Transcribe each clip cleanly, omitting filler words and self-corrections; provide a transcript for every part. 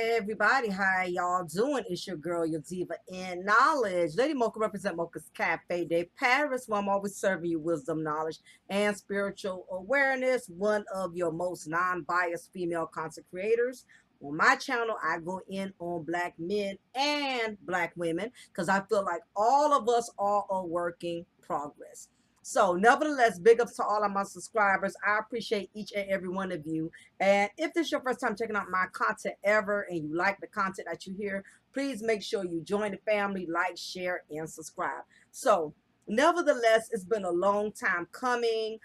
everybody, how y'all doing? It's your girl, your diva in knowledge. Lady Mocha represent Mocha's Cafe de Paris, where I'm always serving you wisdom, knowledge, and spiritual awareness. One of your most non-biased female content creators. On my channel, I go in on black men and black women because I feel like all of us are a working progress. So, nevertheless, big ups to all of my subscribers. I appreciate each and every one of you. And if this is your first time checking out my content ever and you like the content that you hear, please make sure you join the family, like, share, and subscribe. So, nevertheless, it's been a long time coming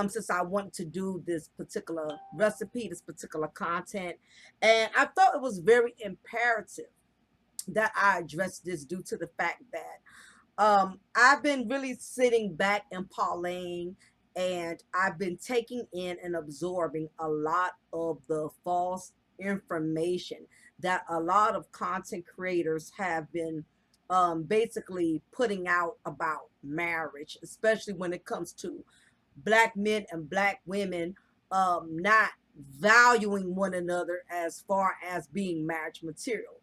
since I wanted to do this particular recipe, this particular content. And I thought it was very imperative that I address this due to the fact that I've been really sitting back and parlaying, and I've been taking in and absorbing a lot of the false information that a lot of content creators have been basically putting out about marriage, especially when it comes to black men and black women not valuing one another as far as being marriage material.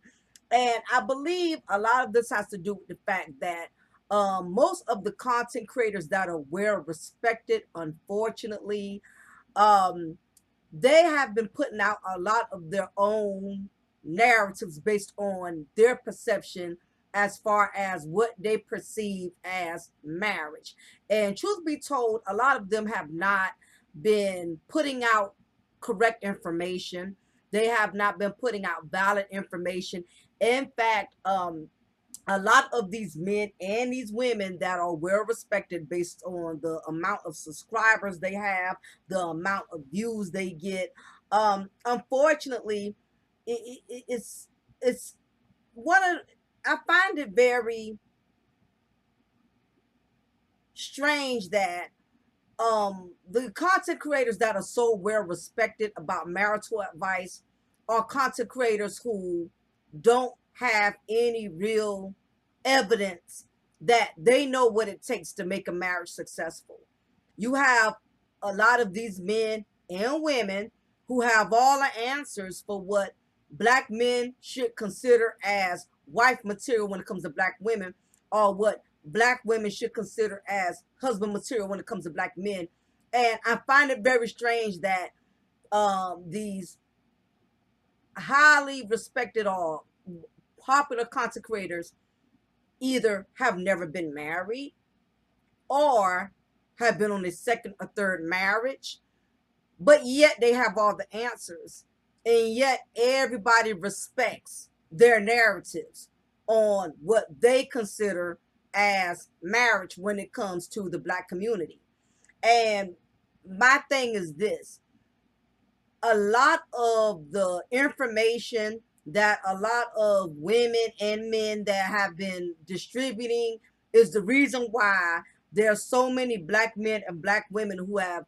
And I believe a lot of this has to do with the fact that most of the content creators that are well respected, unfortunately, um, they have been putting out a lot of their own narratives based on their perception as far as what they perceive as marriage. And truth be told, a lot of them have not been putting out correct information. They have not been putting out valid information. In fact, a lot of these men and these women that are well respected based on the amount of subscribers they have, the amount of views they get. Unfortunately, it's one of, I find it very strange that the content creators that are so well respected about marital advice are content creators who don't have any real evidence that they know what it takes to make a marriage successful. You have a lot of these men and women who have all the answers for what black men should consider as wife material when it comes to black women, or what black women should consider as husband material when it comes to black men. And I find it very strange that these highly respected or popular content creators either have never been married or have been on a second or third marriage, but yet they have all the answers. And yet everybody respects their narratives on what they consider as marriage when it comes to the black community. And my thing is this: a lot of the information that a lot of women and men that have been distributing is the reason why there are so many black men and black women who have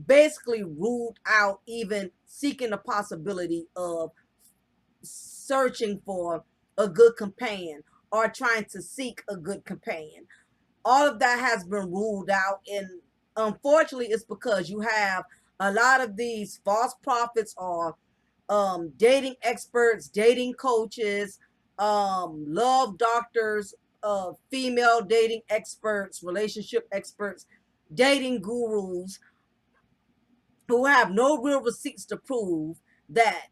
basically ruled out even seeking the possibility of searching for a good companion or trying to seek a good companion. All of that has been ruled out, and unfortunately it's because you have a lot of these false prophets or dating experts, dating coaches, love doctors, female dating experts, relationship experts, dating gurus who have no real receipts to prove that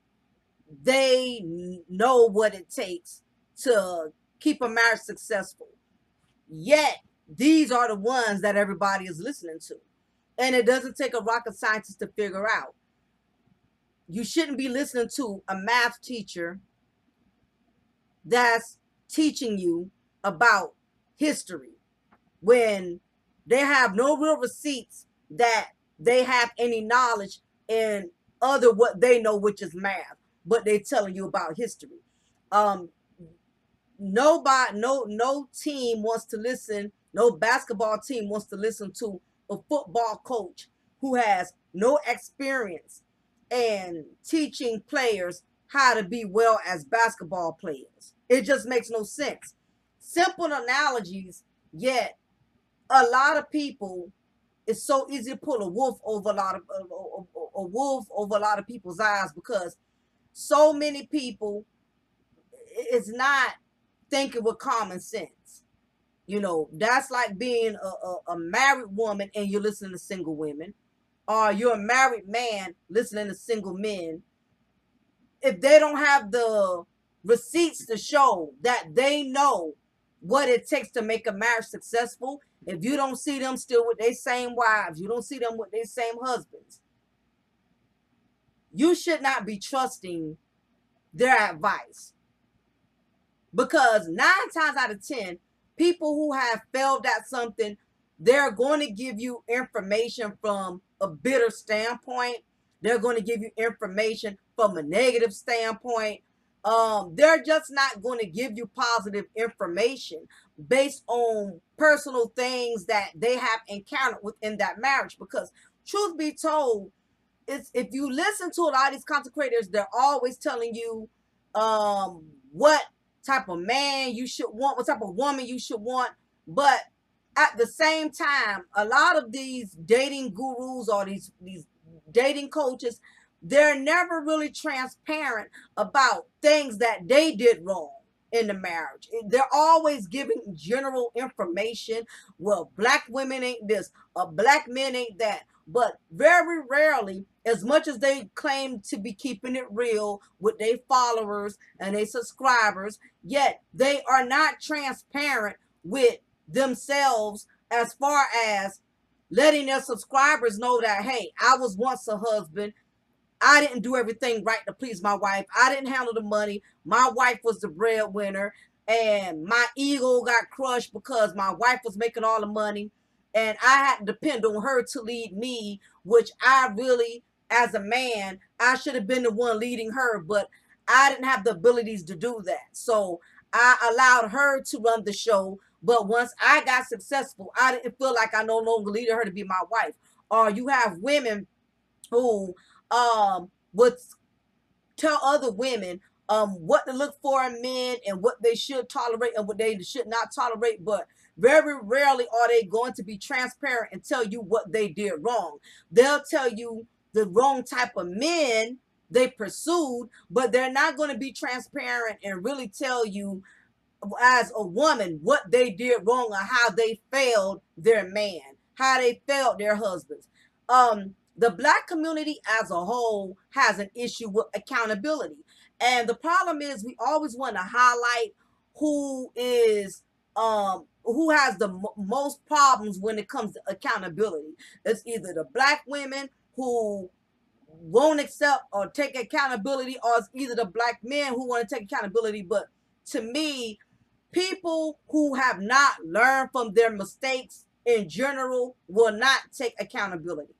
they know what it takes to keep a marriage successful. Yet, these are the ones that everybody is listening to. And it doesn't take a rocket scientist to figure out. You shouldn't be listening to a math teacher that's teaching you about history when they have no real receipts that they have any knowledge in other what they know, which is math, but they're telling you about history. Um, Nobody, no team wants to listen, no basketball team wants to listen to a football coach who has no experience in teaching players how to be well as basketball players. It just makes no sense. Simple analogies, yet a lot of people, it's so easy to pull a wolf over a lot of a wolf over a lot of people's eyes, because so many people is not thinking with common sense. You know, that's like being a married woman and you're listening to single women, or you're a married man listening to single men. If they don't have the receipts to show that they know what it takes to make a marriage successful, if you don't see them still with their same wives, you don't see them with their same husbands, you should not be trusting their advice. Because 9 times out of 10, people who have failed at something, they're going to give you information from a bitter standpoint. They're going to give you information from a negative standpoint. They're just not going to give you positive information based on personal things that they have encountered within that marriage. Because truth be told, it's, if you listen to a lot of these content creators, they're always telling you what type of man you should want, what type of woman you should want. But at the same time, a lot of these dating gurus or these dating coaches, they're never really transparent about things that they did wrong in the marriage. They're always giving general information. Well, black women ain't this, or black men ain't that. But very rarely, as much as they claim to be keeping it real with their followers and their subscribers, yet they are not transparent with themselves as far as letting their subscribers know that, hey, I was once a husband. I didn't do everything right to please my wife. I didn't handle the money. My wife was the breadwinner, and my ego got crushed because my wife was making all the money, and I had to depend on her to lead me, which I really, as a man, I should have been the one leading her, but I didn't have the abilities to do that. So I allowed her to run the show. But once I got successful, I didn't feel like I no longer needed her to be my wife. Or you have women who would tell other women what to look for in men and what they should tolerate and what they should not tolerate, but very rarely are they going to be transparent and tell you what they did wrong. They'll tell you the wrong type of men they pursued, but they're not going to be transparent and really tell you as a woman what they did wrong or how they failed their man, how they failed their husbands. The black community as a whole has an issue with accountability. And the problem is we always want to highlight who is who has the most problems when it comes to accountability. It's either the black women who won't accept or take accountability, or it's either the black men who want to take accountability. But to me, people who have not learned from their mistakes in general will not take accountability.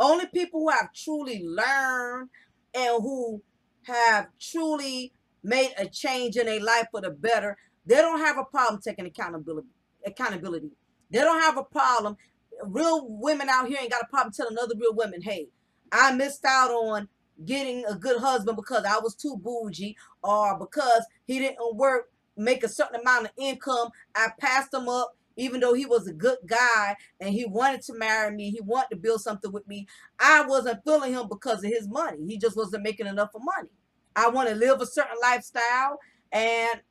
Only people who have truly learned and who have truly made a change in their life for the better, they don't have a problem taking accountability. They don't have a problem. Real women out here ain't got a problem telling other real women, hey, I missed out on getting a good husband because I was too bougie, or because he didn't work, make a certain amount of income. I passed him up even though he was a good guy and he wanted to marry me, he wanted to build something with me. I wasn't feeling him because of his money. He just wasn't making enough of money. I want to live a certain lifestyle, and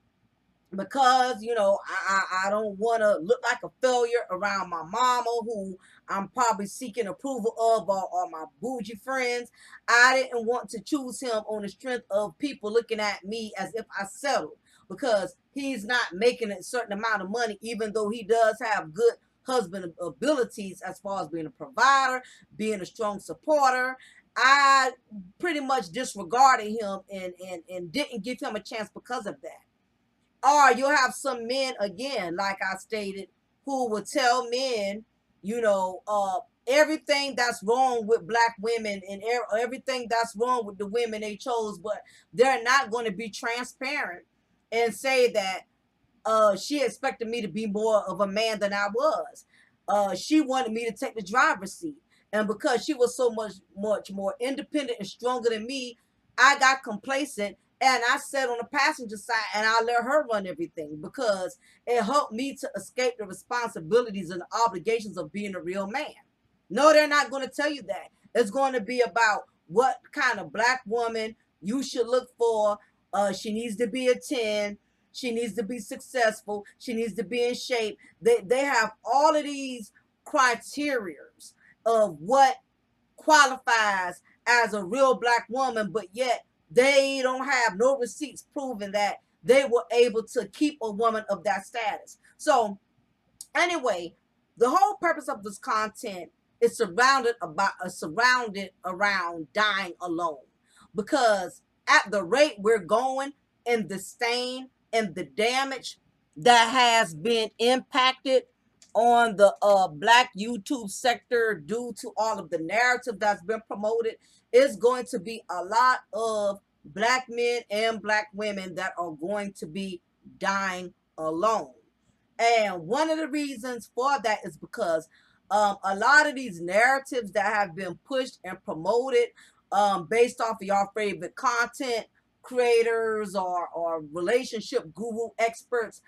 because I don't want to look like a failure around my mama, who I'm probably seeking approval of, or my bougie friends. I didn't want to choose him on the strength of people looking at me as if I settled, because he's not making a certain amount of money, even though he does have good husband abilities as far as being a provider, being a strong supporter. I pretty much disregarded him and didn't give him a chance because of that. Or you'll have some men, again, like I stated, who will tell men, everything that's wrong with black women and everything that's wrong with the women they chose, but they're not going to be transparent and say that she expected me to be more of a man than I was. She wanted me to take the driver's seat. And because she was so much more independent and stronger than me, I got complacent and I sat on the passenger side and I let her run everything, because it helped me to escape the responsibilities and the obligations of being a real man. No, they're not going to tell you that. It's going to be about what kind of black woman You should look for, she needs to be a 10. She needs to be successful. She needs to be in shape. They have all of these criterias of what qualifies as a real black woman, but yet they don't have no receipts proving that they were able to keep a woman of that status. So anyway, the whole purpose of this content is surrounded around dying alone, because at the rate we're going, and the stain and the damage that has been impacted on the black YouTube sector due to all of the narrative that's been promoted, is going to be a lot of black men and black women that are going to be dying alone. And one of the reasons for that is because a lot of these narratives that have been pushed and promoted based off of your favorite content creators or relationship guru experts,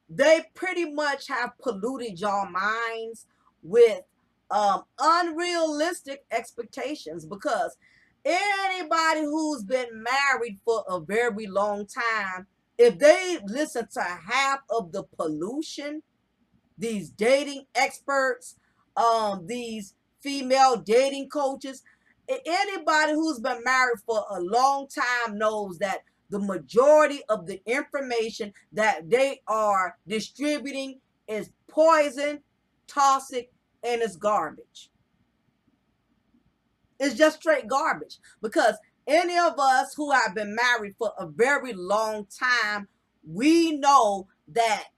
they pretty much have polluted your minds with unrealistic expectations, because anybody who's been married for a very long time, if they listen to half of the pollution these dating experts, these female dating coaches, anybody who's been married for a long time knows that the majority of the information that they are distributing is poison, toxic, and it's garbage. It's just straight garbage, because any of us who have been married for a very long time, we know that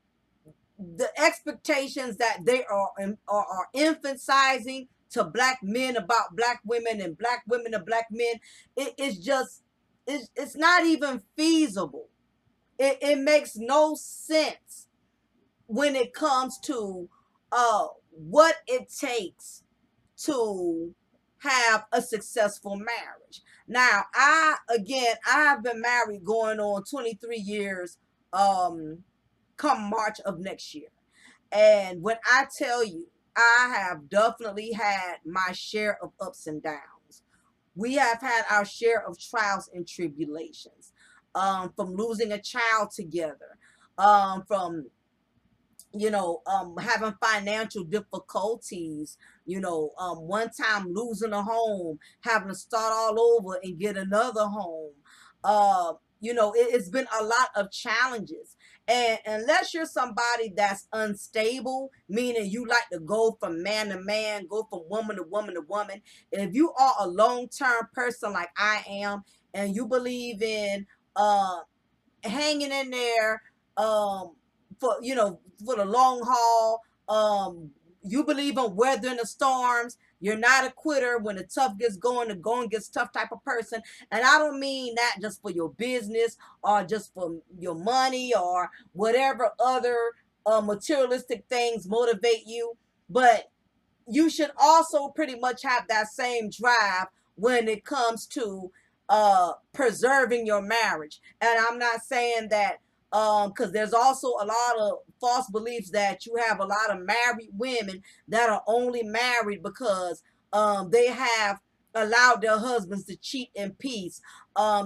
the expectations that they are emphasizing to black men about black women and black women to black men, it's just, it's not even feasible. It makes no sense when it comes to what it takes to have a successful marriage. Now, I have been married going on 23 years come March of next year. And when I tell you, I have definitely had my share of ups and downs. We have had our share of trials and tribulations, from losing a child together, from having financial difficulties, one time losing a home, having to start all over and get another home. It's been a lot of challenges. And unless you're somebody that's unstable, meaning you like to go from man to man, go from woman to woman to woman, if you are a long-term person like I am, and you believe in hanging in there, for the long haul, you believe in weathering the storms, you're not a quitter. When the tough gets going, the going gets tough type of person. And I don't mean that just for your business or just for your money or whatever other materialistic things motivate you, but you should also pretty much have that same drive when it comes to preserving your marriage. And I'm not saying that because there's also a lot of false beliefs that you have a lot of married women that are only married because they have allowed their husbands to cheat in peace.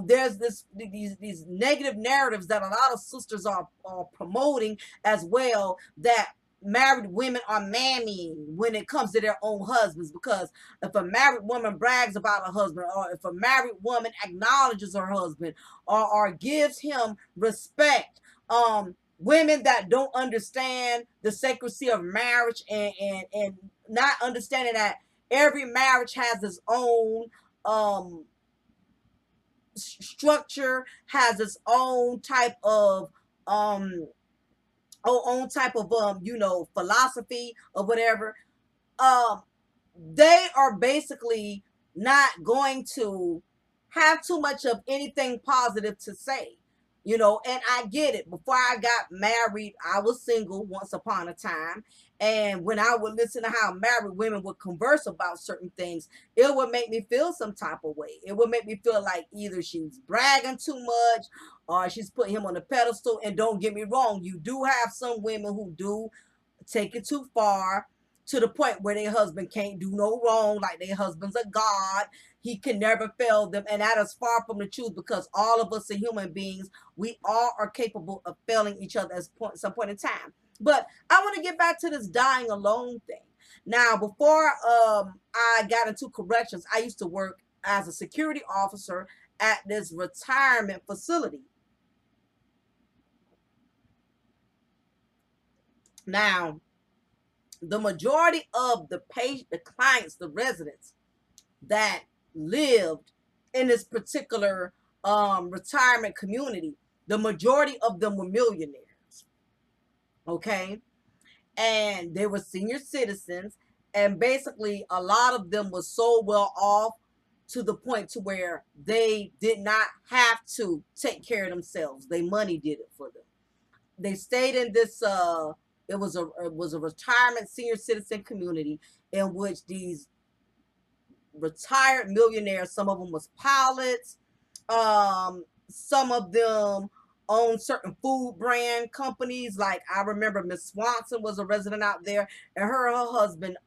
There's these negative narratives that a lot of sisters are promoting as well, that married women are mammying when it comes to their own husbands, because if a married woman brags about her husband, or if a married woman acknowledges her husband, or gives him respect, women that don't understand the sacredcy of marriage, and not understanding that every marriage has its own structure, has its own type of philosophy or whatever, um they are basically not going to have too much of anything positive to say. And I get it. Before I got married, I was single once upon a time. And when I would listen to how married women would converse about certain things, it would make me feel some type of way. It would make me feel like either she's bragging too much or she's putting him on a pedestal. And don't get me wrong, you do have some women who do take it too far, to the point where their husband can't do no wrong, like their husband's a god. He can never fail them, and that is far from the truth, because all of us are human beings. We all are capable of failing each other at some point in time. But I want to get back to this dying alone thing. Now, before I got into corrections, I used to work as a security officer at this retirement facility. Now, the majority of the clients, the residents that lived in this particular retirement community, the majority of them were millionaires. Okay, and they were senior citizens, and basically a lot of them was so well off to the point to where they did not have to take care of themselves. Their money did it for them. They stayed in this it was a retirement senior citizen community in which these retired millionaires, some of them was pilots, some of them own certain food brand companies. Like I remember Miss Swanson was a resident out there, and her husband,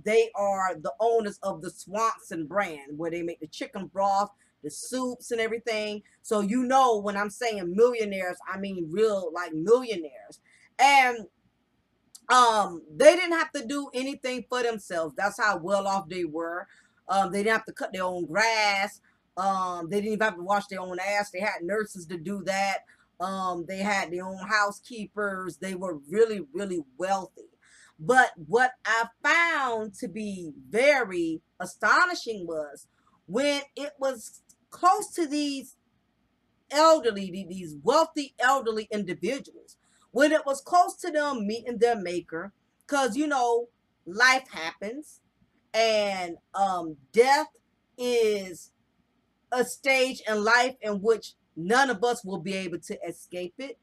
they are the owners of the Swanson brand, where they make the chicken broth, the soups, and everything. So you know, when I'm saying millionaires, I mean real, like, millionaires. And they didn't have to do anything for themselves. That's how well off they were. They didn't have to cut their own grass. They didn't even have to wash their own ass. They had nurses to do that. They had their own housekeepers. They were really, really wealthy. But what I found to be very astonishing was when it was close to these elderly, these wealthy elderly individuals, when it was close to them meeting their maker, because life happens, and death is a stage in life in which none of us will be able to escape it.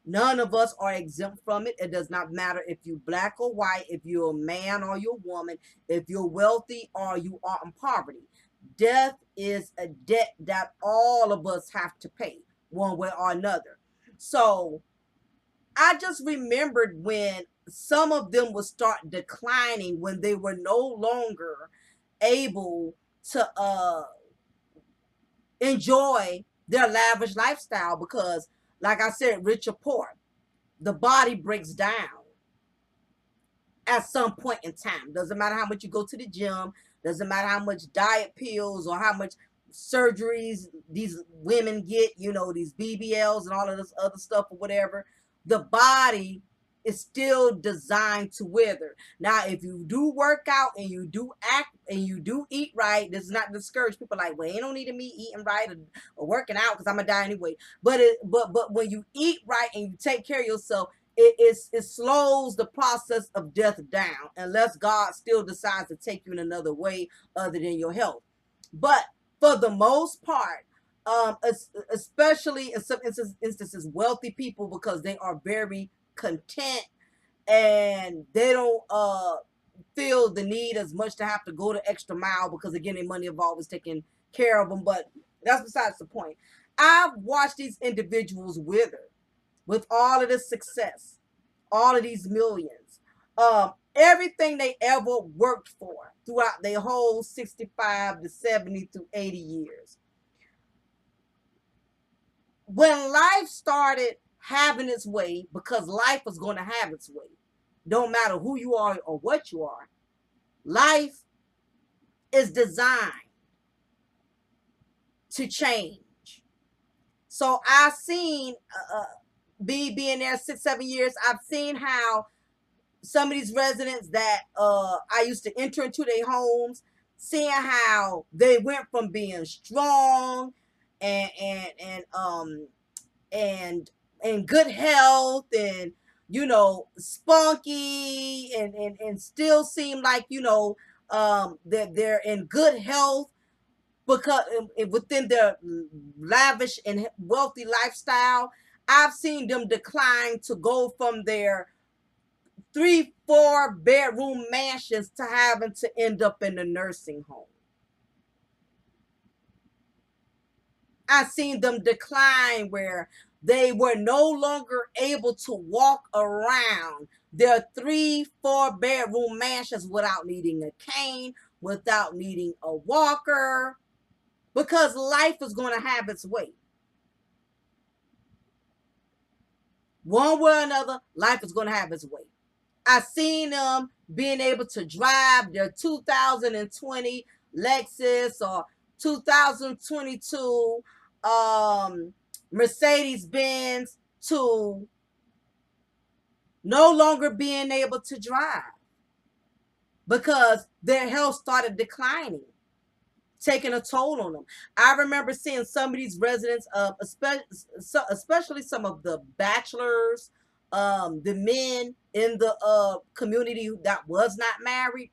None of us are exempt from it. It does not matter if you're black or white, if you're a man or you're a woman, if you're wealthy or you are in poverty. Death is a debt that all of us have to pay one way or another. So I just remembered when some of them would start declining, when they were no longer able to enjoy their lavish lifestyle, because, like I said, rich or poor, the body breaks down at some point in time. Doesn't matter how much you go to the gym, doesn't matter how much diet pills or how much surgeries these women get, these BBLs and all of this other stuff or whatever. The body is still designed to wither. Now, if you do work out and you do act and you do eat right, this is not to discourage people like, well, ain't no need of me eating right or working out because I'm gonna die anyway. But when you eat right and you take care of yourself, it slows the process of death down, unless God still decides to take you in another way other than your health. But for the most part, especially in some instances, wealthy people, because they are very content, and they don't feel the need as much to have to go the extra mile, because again, their money have always taken care of them. But that's besides the point. I've watched these individuals wither with all of this success, all of these millions, everything they ever worked for throughout their whole 65 to 70 to 80 years. When life started having its way, because life was going to have its way, don't matter who you are or what you are, life is designed to change. So I've seen, being there 6, 7 years, I've seen how some of these residents that I used to enter into their homes, seeing how they went from being strong and and good health, and spunky, and still seem like that they're in good health, because within their lavish and wealthy lifestyle. I've seen them decline to go from their 3, 4 bedroom mansions to having to end up in a nursing home. I've seen them decline where they were no longer able to walk around their 3, 4 bedroom mansions without needing a cane, without needing a walker. because life is going to have its way. One way or another, life is going to have its way. I seen them being able to drive their 2020 Lexus or 2022 Mercedes Benz to no longer being able to drive because their health started declining, taking a toll on them. I remember seeing some of these residents of, especially some of the bachelors, the men in the community that was not married.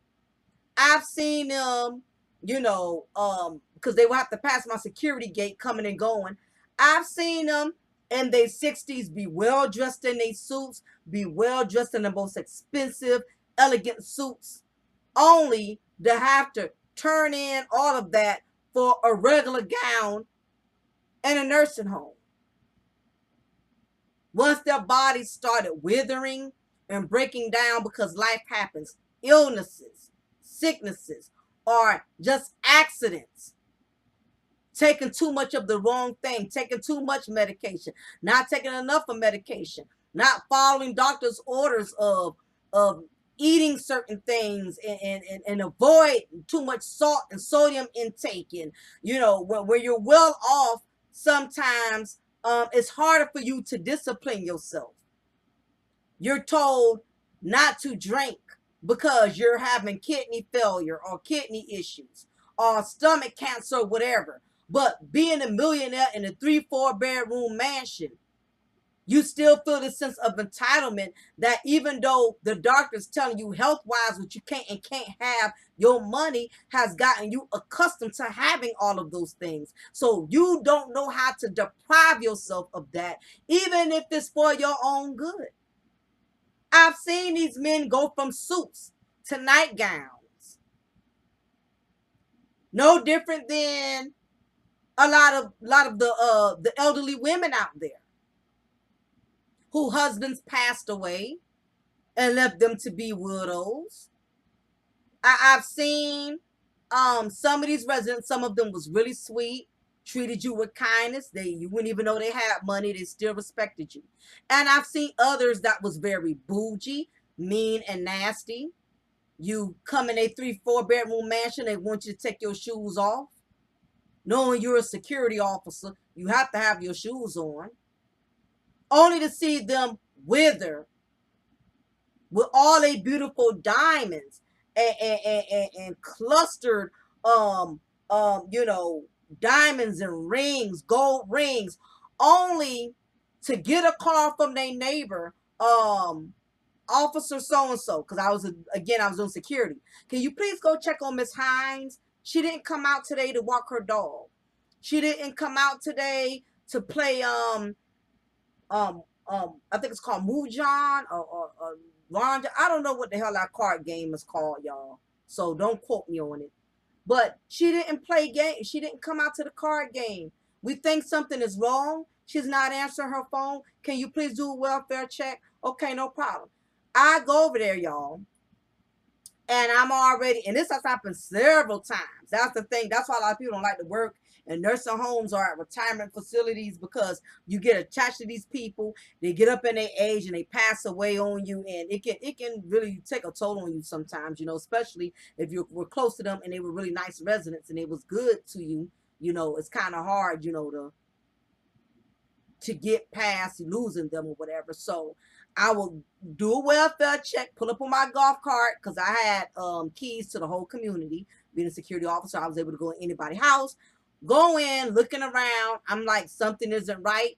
I've seen them, because they will have to pass my security gate coming and going. I've seen them in their 60s be well dressed in their suits, be well dressed in the most expensive, elegant suits, only to have to turn in all of that for a regular gown in a nursing home. Once their bodies started withering and breaking down because life happens, illnesses, sicknesses, or just accidents, taking too much of the wrong thing, taking too much medication, not taking enough of medication, not following doctor's orders of eating certain things and avoid too much salt and sodium intake. And when you're well off, sometimes it's harder for you to discipline yourself. You're told not to drink because you're having kidney failure or kidney issues or stomach cancer or whatever. But being a millionaire in a 3-4 bedroom mansion, you still feel this sense of entitlement that even though the doctor's telling you health-wise what you can't and can't have, your money has gotten you accustomed to having all of those things. So you don't know how to deprive yourself of that, even if it's for your own good. I've seen these men go from suits to nightgowns. No different than a lot of the elderly women out there who husbands passed away and left them to be widows. I've seen some of these residents, some of them was really sweet, treated you with kindness. You wouldn't even know they had money, they still respected you. And I've seen others that was very bougie, mean, and nasty. You come in a 3-4 bedroom mansion, they want you to take your shoes off. Knowing you're a security officer, you have to have your shoes on. Only to see them wither with all a beautiful diamonds and clustered diamonds and rings, gold rings, only to get a call from their neighbor, officer so and so, because I was doing security. Can you please go check on Miss Hines? She didn't come out today to walk her dog. She didn't come out today to play I think it's called Mujan or Ronja. I don't know what the hell that card game is called, y'all. So don't quote me on it. But she didn't play game. She didn't come out to the card game. We think something is wrong. She's not answering her phone. Can you please do a welfare check? Okay, no problem. I go over there, y'all. And I'm already, and this has happened several times. That's the thing. That's why a lot of people don't like to work in nursing homes or at retirement facilities, because you get attached to these people. They get up in their age and they pass away on you, and it can really take a toll on you sometimes. Especially if you were close to them and they were really nice residents and it was good to you. It's kind of hard, to get past losing them or whatever. So I will do a welfare check, pull up on my golf cart, because I had keys to the whole community. Being a security officer, I was able to go in anybody's house, go in, looking around. I'm like, something isn't right.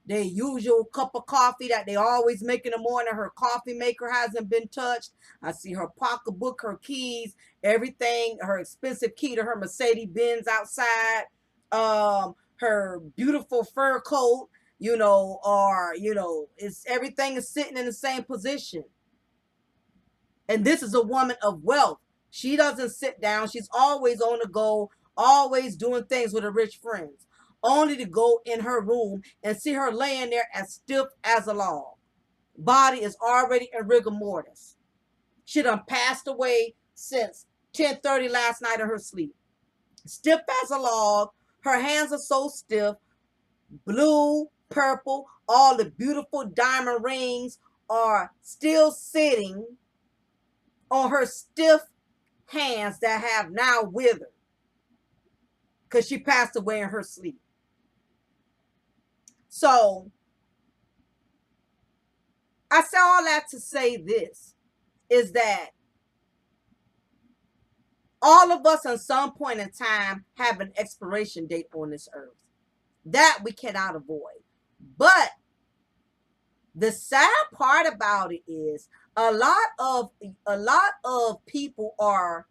Their usual cup of coffee that they always make in the morning, her coffee maker hasn't been touched. I see her pocketbook, her keys, everything, her expensive key to her Mercedes Benz outside, her beautiful fur coat, it's everything is sitting in the same position. And this is a woman of wealth. She doesn't sit down. She's always on the go, always doing things with her rich friends, only to go in her room and see her laying there as stiff as a log. Body is already in rigor mortis. She done passed away since 10:30 last night in her sleep. stiff as a log. Her hands are so stiff, blue, purple, all the beautiful diamond rings are still sitting on her stiff hands that have now withered because she passed away in her sleep. So I say all that to say this is that all of us at some point in time have an expiration date on this earth. That we cannot avoid. But the sad part about it is a lot of people are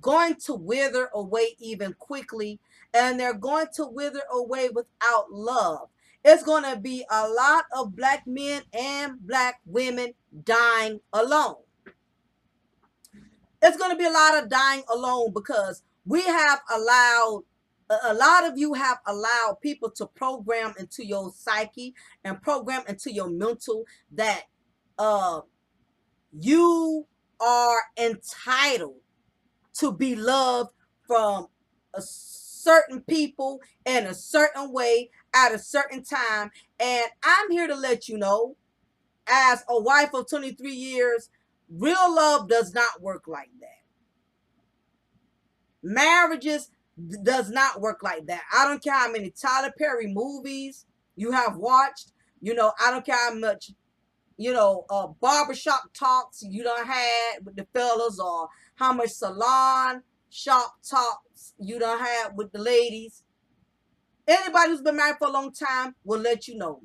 going to wither away even quickly, and they're going to wither away without love. It's going to be a lot of black men and black women dying alone. It's going to be a lot of dying alone because we have allowed, a lot of you have allowed people to program into your psyche and program into your mental that uh you are entitled to be loved from a certain people in a certain way at a certain time. And I'm here to let you know, as a wife of 23 years, real love does not work like that. Marriages does not work like that. I don't care how many Tyler Perry movies you have watched. I don't care how much, barbershop talks you done had with the fellas, or how much salon shop talks you done had with the ladies. Anybody who's been married for a long time will let you know.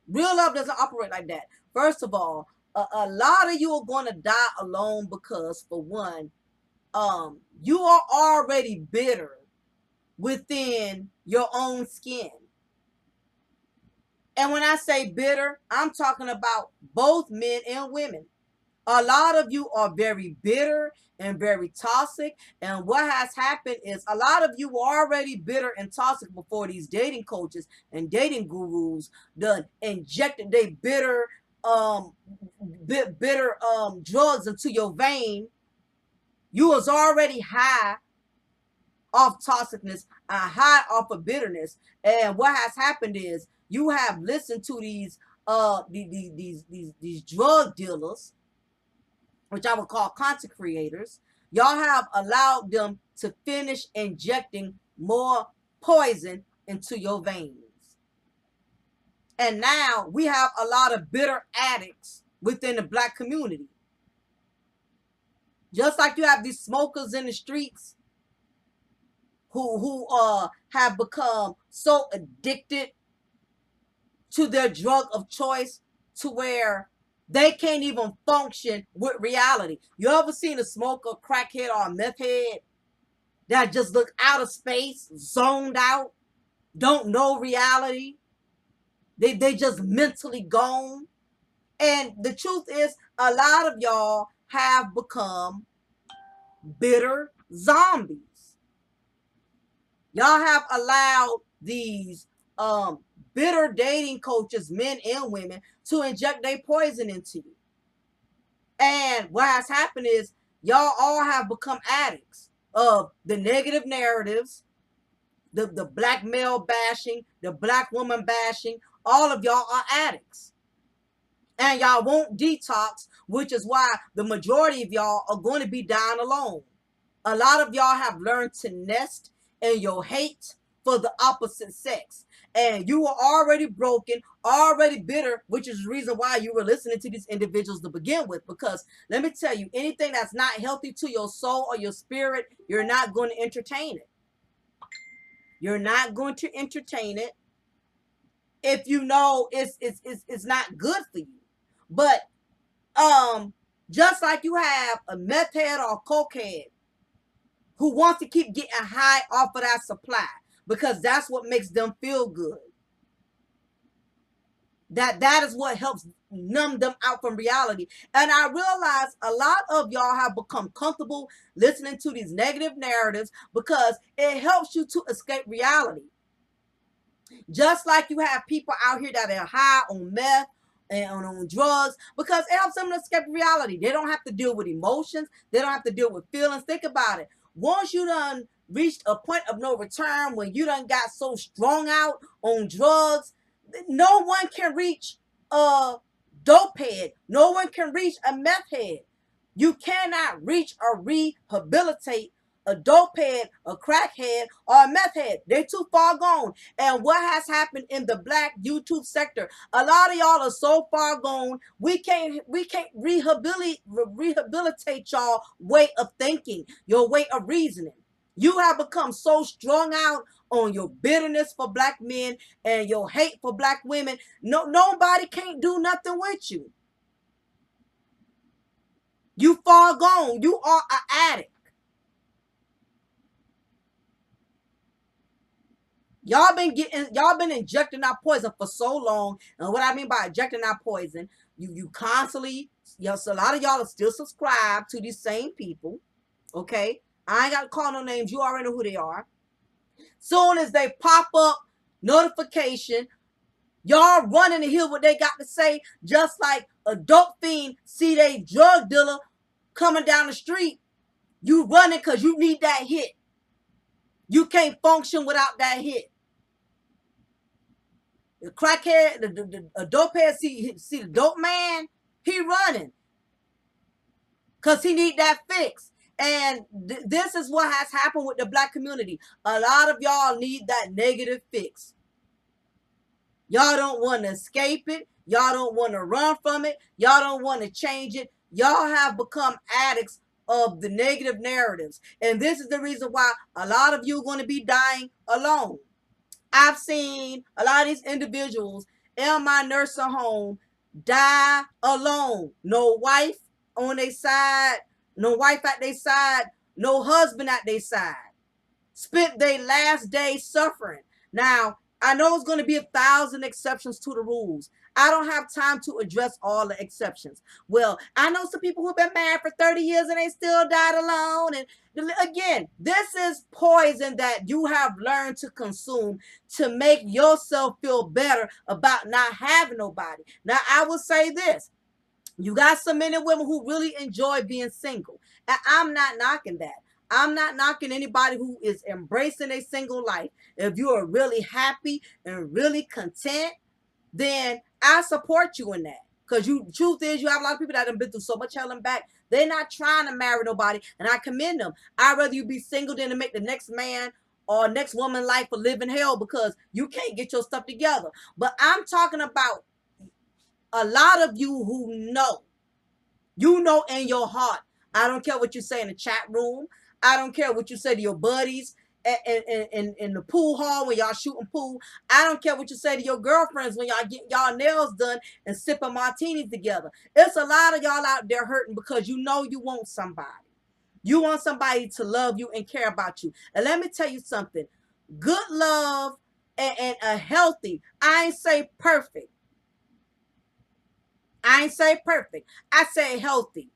Real love doesn't operate like that. First of all, a lot of you are going to die alone because, for one, you are already bitter within your own skin. And when I say bitter, I'm talking about both men and women. A lot of you are very bitter and very toxic. And what has happened is a lot of you were already bitter and toxic before these dating coaches and dating gurus done injected their bitter drugs into your vein. You was already high off toxicness, high off of bitterness. And what has happened is you have listened to these drug dealers, which I would call content creators. Y'all have allowed them to finish injecting more poison into your veins. And now we have a lot of bitter addicts within the black community. Just like you have these smokers in the streets who have become so addicted to their drug of choice to where they can't even function with reality. You ever seen a smoker, crackhead, or a meth head that just look out of space, zoned out, don't know reality? They just mentally gone. And the truth is, a lot of y'all have become bitter zombies. Y'all have allowed these bitter dating coaches, men and women, to inject their poison into you. And what has happened is y'all all have become addicts of the negative narratives, the black male bashing, the black woman bashing. All of y'all are addicts. And y'all won't detox, which is why the majority of y'all are going to be dying alone. A lot of y'all have learned to nest in your hate for the opposite sex. And you are already broken, already bitter, which is the reason why you were listening to these individuals to begin with. Because let me tell you, anything that's not healthy to your soul or your spirit, you're not going to entertain it. You're not going to entertain it if you know it's not good for you. But just like you have a meth head or a cokehead who wants to keep getting high off of that supply because that's what makes them feel good. That is what helps numb them out from reality. And I realize a lot of y'all have become comfortable listening to these negative narratives because it helps you to escape reality. Just like you have people out here that are high on meth and on drugs, because it helps them to escape reality. They don't have to deal with emotions. They don't have to deal with feelings. Think about it. Once you done reached a point of no return, when you done got so strung out on drugs, no one can reach a dope head. No one can reach a meth head. You cannot reach or rehabilitate a dope head, a crackhead, or a meth head. They're too far gone. And what has happened in the black YouTube sector? A lot of y'all are so far gone. We can't rehabilitate y'all way of thinking, your way of reasoning. You have become so strung out on your bitterness for black men and your hate for black women. Nobody can't do nothing with you. You far gone. You are an addict. Y'all been injecting our poison for so long. And what I mean by injecting our poison, you constantly, so a lot of y'all are still subscribed to these same people. Okay? I ain't got to call no names. You already know who they are. Soon as they pop up notification, y'all running to hear what they got to say, just like a dope fiend see they drug dealer coming down the street. You running because you need that hit. You can't function without that hit. The crackhead, a dope head see the dope man, he running because he need that fix. And this is what has happened with the black community. A lot of y'all need that negative fix. Y'all don't want to escape it. Y'all don't want to run from it. Y'all don't want to change it. Y'all have become addicts of the negative narratives. And this is the reason why a lot of you are going to be dying alone. I've seen a lot of these individuals in my nursing home die alone. No wife on their side, no wife at their side, no husband at their side. Spent their last day suffering. Now, I know it's going to be 1,000 exceptions to the rules. I don't have time to address all the exceptions. Well, I know some people who've been married for 30 years and they still died alone. And again, this is poison that you have learned to consume to make yourself feel better about not having nobody. Now, I will say this. You got some men and women who really enjoy being single. And I'm not knocking that. I'm not knocking anybody who is embracing a single life. If you are really happy and really content, then I support you in that. Because truth is, you have a lot of people that have been through so much hell and back. They're not trying to marry nobody, and I commend them. I'd rather you be single than to make the next man or next woman life a living hell because you can't get your stuff together. But I'm talking about a lot of you who know. You know in your heart. I don't care what you say in the chat room. I don't care what you say to your buddies in the pool hall when y'all shooting pool. I don't care what you say to your girlfriends when y'all get y'all nails done and sipping martinis together. It's a lot of y'all out there hurting because you know you want somebody. You want somebody to love you and care about you. And let me tell you something. Good love and a healthy, I ain't say perfect. I ain't say perfect. I say healthy.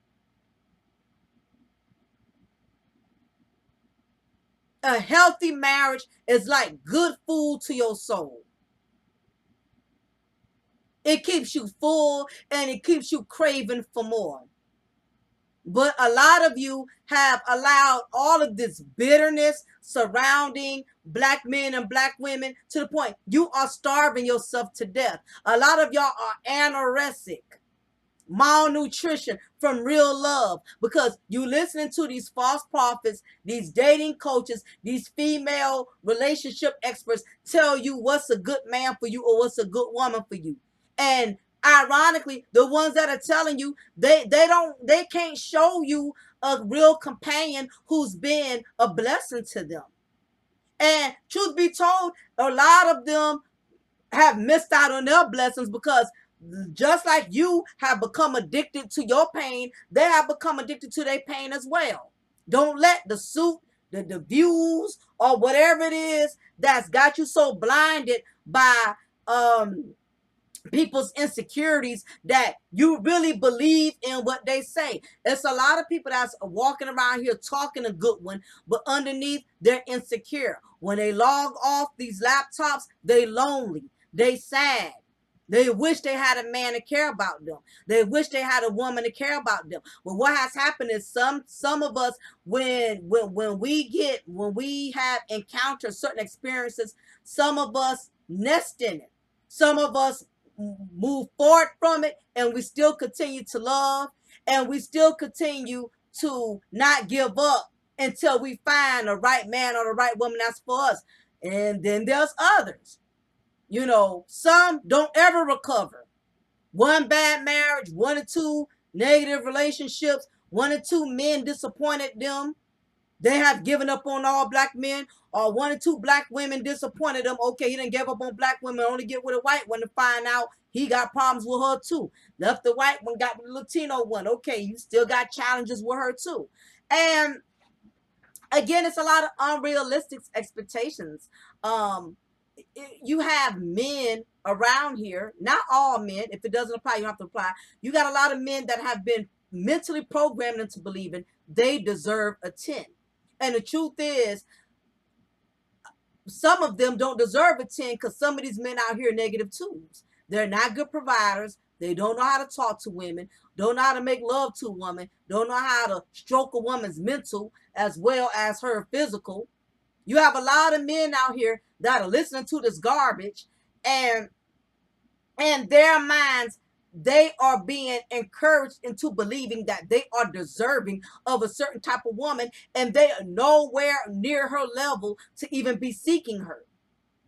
A healthy marriage is like good food to your soul. It keeps you full and it keeps you craving for more. But a lot of you have allowed all of this bitterness surrounding black men and black women to the point you are starving yourself to death. A lot of y'all are anorexic, malnutrition from real love because you listening to these false prophets, these dating coaches, these female relationship experts tell you what's a good man for you or what's a good woman for you. And ironically, the ones that are telling you they can't show you a real companion who's been a blessing to them. And truth be told, a lot of them have missed out on their blessings because just like you have become addicted to your pain, they have become addicted to their pain as well. Don't let the suit, the views, or whatever it is that's got you so blinded by people's insecurities that you really believe in what they say. It's a lot of people that's walking around here talking a good one, but underneath they're insecure. When they log off these laptops, they lonely, they sad. They wish they had a man to care about them. They wish they had a woman to care about them. But what has happened is some of us, when we have encountered certain experiences, some of us nest in it. Some of us move forward from it, and we still continue to love, and we still continue to not give up until we find the right man or the right woman that's for us. And then there's others. Some don't ever recover. One bad marriage, one or two negative relationships, one or two men disappointed them. They have given up on all black men, or one or two black women disappointed them. Okay, he didn't give up on black women, only get with a white one to find out he got problems with her too. Left the white one, got with the Latino one. Okay, you still got challenges with her too. And again, it's a lot of unrealistic expectations. Um, you have men around here, not all men. If it doesn't apply, you don't have to apply. You got a lot of men that have been mentally programmed into believing they deserve a 10. And the truth is, some of them don't deserve a 10 because some of these men out here are negative twos. They're not good providers. They don't know how to talk to women, don't know how to make love to a woman, don't know how to stroke a woman's mental as well as her physical. You have a lot of men out here that are listening to this garbage, and their minds, they are being encouraged into believing that they are deserving of a certain type of woman, and they are nowhere near her level to even be seeking her.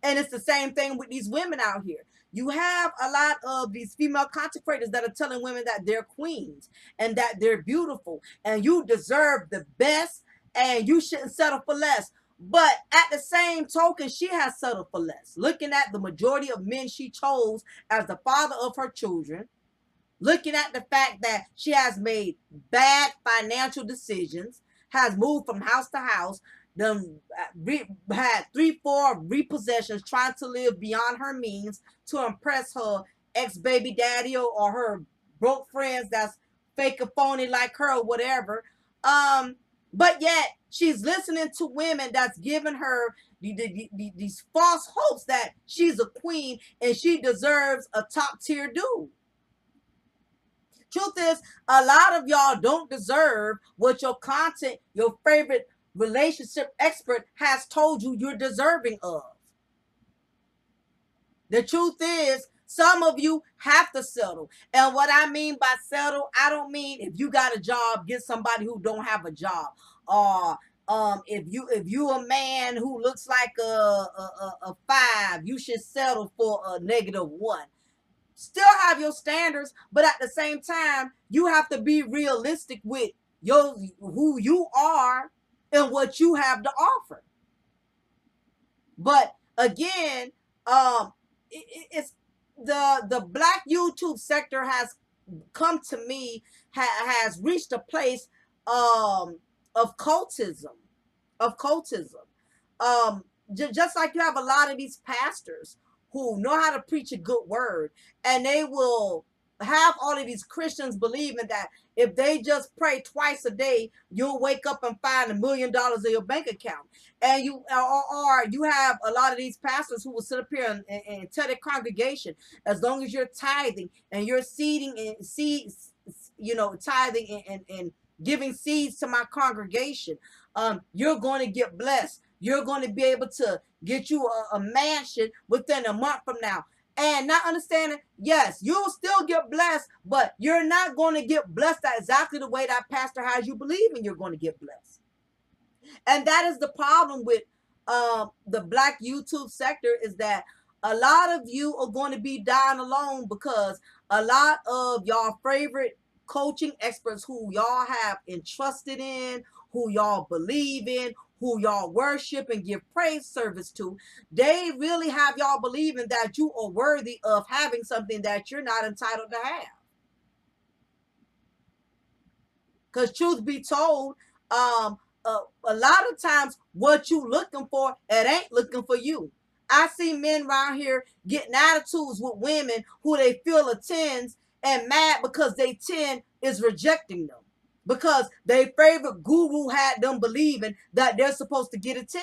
And it's the same thing with these women out here. You have a lot of these female content creators that are telling women that they're queens and that they're beautiful and you deserve the best and you shouldn't settle for less. But at the same token, she has settled for less. Looking at the majority of men she chose as the father of her children, looking at the fact that she has made bad financial decisions, has moved from house to house, done had 3-4 repossessions, trying to live beyond her means to impress her ex-baby daddy or her broke friends that's fake and phony like her or whatever. But yet she's listening to women that's giving her these false hopes that she's a queen and she deserves a top tier dude. Truth is, a lot of y'all don't deserve what your content, your favorite relationship expert has told you you're deserving of. The truth is, some of you have to settle. And what I mean by settle, I don't mean if you got a job, get somebody who don't have a job. Or if you a man who looks like a 5, you should settle for a -1. Still have your standards, but at the same time, you have to be realistic with who you are and what you have to offer. But again, it's the black YouTube sector has come to me, has reached a place of cultism, of cultism. Just like you have a lot of these pastors who know how to preach a good word, and they will have all of these Christians believing that if they just pray twice a day, you'll wake up and find $1 million in your bank account. And or you have a lot of these pastors who will sit up here and tell their congregation, as long as you're tithing and you're seeding and seeds, tithing and giving seeds to my congregation, you're going to get blessed. You're going to be able to get you a mansion within a month from now. And not understanding, yes, you'll still get blessed, but you're not going to get blessed exactly the way that pastor has you believing you're going to get blessed. And that is the problem with the black YouTube sector, is that a lot of you are going to be dying alone because a lot of y'all favorite coaching experts who y'all have entrusted in, who y'all believe in, who y'all worship and give praise service to, they really have y'all believing that you are worthy of having something that you're not entitled to have. Because truth be told, a lot of times what you looking for, it ain't looking for you. I see men around here getting attitudes with women who they feel are 10s and mad because they 10 is rejecting them. Because their favorite guru had them believing that they're supposed to get a 10.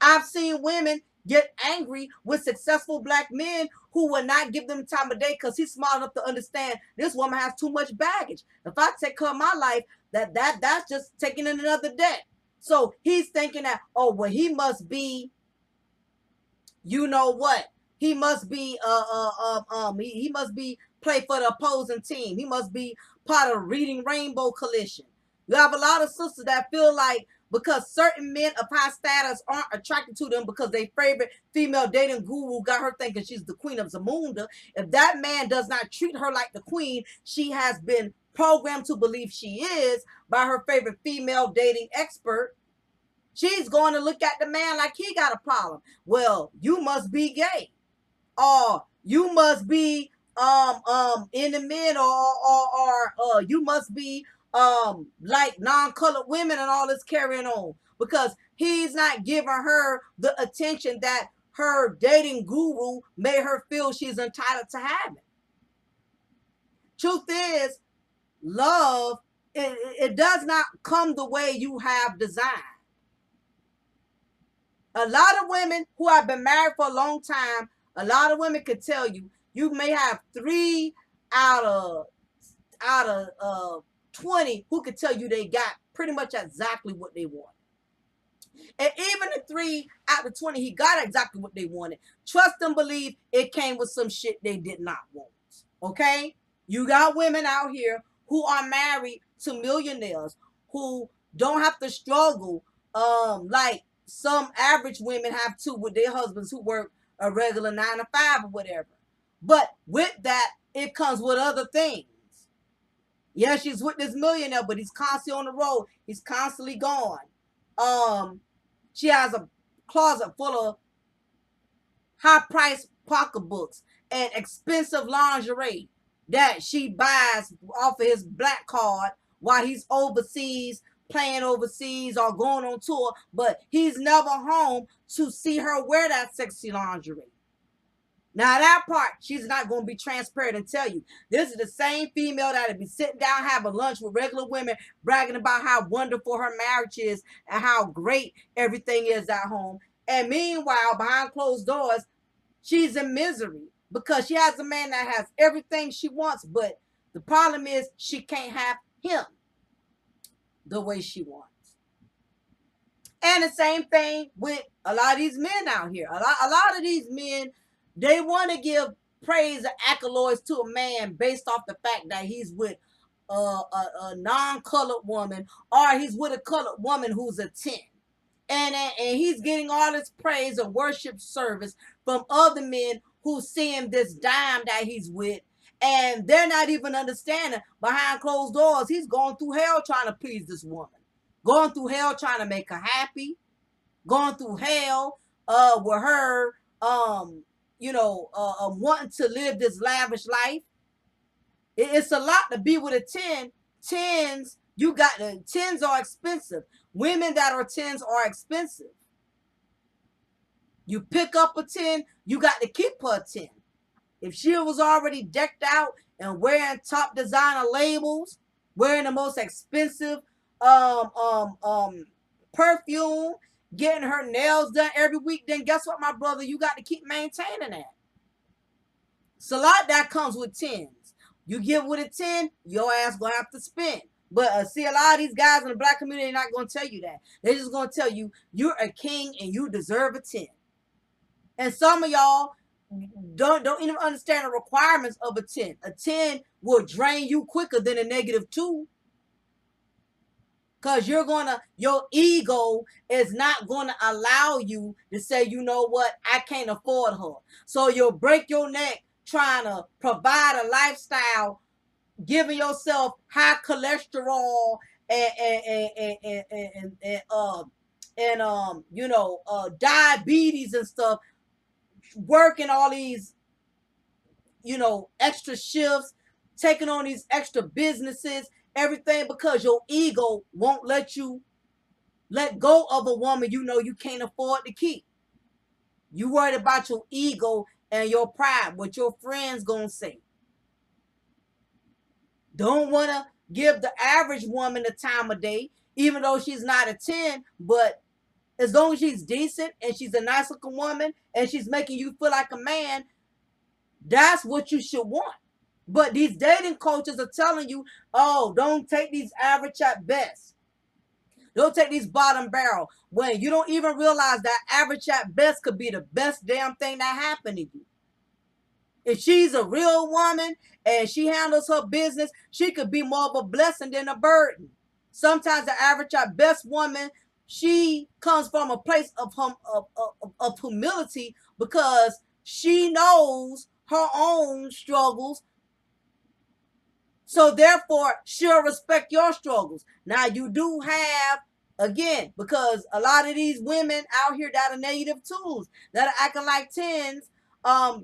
I've seen women get angry with successful black men who will not give them time of day because he's smart enough to understand this woman has too much baggage. If I take her in my life, that's just taking in another debt. So he's thinking that, oh, well, he must be, you know what? He must be he must be play for the opposing team. He must be part of Reading Rainbow Coalition. You have a lot of sisters that feel like because certain men of high status aren't attracted to them because their favorite female dating guru got her thinking she's the queen of Zamunda. If that man does not treat her like the queen she has been programmed to believe she is by her favorite female dating expert, she's going to look at the man like he got a problem. Well, you must be gay, or you must be in the men, or you must be like non-colored women and all this carrying on because he's not giving her the attention that her dating guru made her feel she's entitled to have it. Truth is, love, it does not come the way you have designed. A lot of women who have been married for a long time, a lot of women could tell you, you may have 3 out of 20 who could tell you they got pretty much exactly what they want. And even the 3 out of 20, he got exactly what they wanted. Trust and believe it came with some shit they did not want. Okay? You got women out here who are married to millionaires who don't have to struggle like some average women have to with their husbands who work a regular 9 to 5 or whatever. But with that, it comes with other things. Yeah, she's with this millionaire, but he's constantly on the road. He's constantly gone. She has a closet full of high-priced pocketbooks and expensive lingerie that she buys off of his black card while he's overseas, playing overseas or going on tour, but he's never home to see her wear that sexy lingerie. Now that part, she's not going to be transparent and tell you. This is the same female that'll be sitting down having lunch with regular women, bragging about how wonderful her marriage is and how great everything is at home. And meanwhile, behind closed doors, she's in misery because she has a man that has everything she wants, but the problem is she can't have him the way she wants. And the same thing with a lot of these men out here. A lot of these men, they want to give praise and accolades to a man based off the fact that he's with a non-colored woman or he's with a colored woman who's a 10. And he's getting all this praise and worship service from other men who see him this dime that he's with. And they're not even understanding behind closed doors. He's going through hell trying to please this woman. Going through hell trying to make her happy. Going through hell with her, wanting to live this lavish life. It's a lot to be with a 10. 10s, you got the 10s are expensive. Women that are 10s are expensive. You pick up a 10, you got to keep her 10. If she was already decked out and wearing top designer labels, wearing the most expensive perfume, getting her nails done every week, then guess what, my brother? You got to keep maintaining that. It's a lot that comes with 10s. You get with a 10, your ass gonna have to spend. But see, a lot of these guys in the black community are not gonna tell you that. They're just gonna tell you you're a king and you deserve a 10. And some of y'all don't even understand the requirements of a 10. A 10 will drain you quicker than a -2. Because your ego is not gonna allow you to say, you know what, I can't afford her. So you'll break your neck trying to provide a lifestyle, giving yourself high cholesterol and diabetes and stuff, working all these, extra shifts, taking on these extra businesses, everything because your ego won't let you let go of a woman you can't afford to keep. You worried about your ego and your pride, what your friends gonna say. Don't want to give the average woman the time of day, even though she's not a 10, but as long as she's decent and she's a nice looking woman and she's making you feel like a man, That's what you should want. But these dating coaches are telling you, oh, don't take these average at best. Don't take these bottom barrel. When you don't even realize that average at best could be the best damn thing that happened to you. If she's a real woman and she handles her business, she could be more of a blessing than a burden. Sometimes the average at best woman, she comes from a place of humility because she knows her own struggles. So therefore, she'll respect your struggles. Now you do have, again, because a lot of these women out here that are negative twos, that are acting like tens,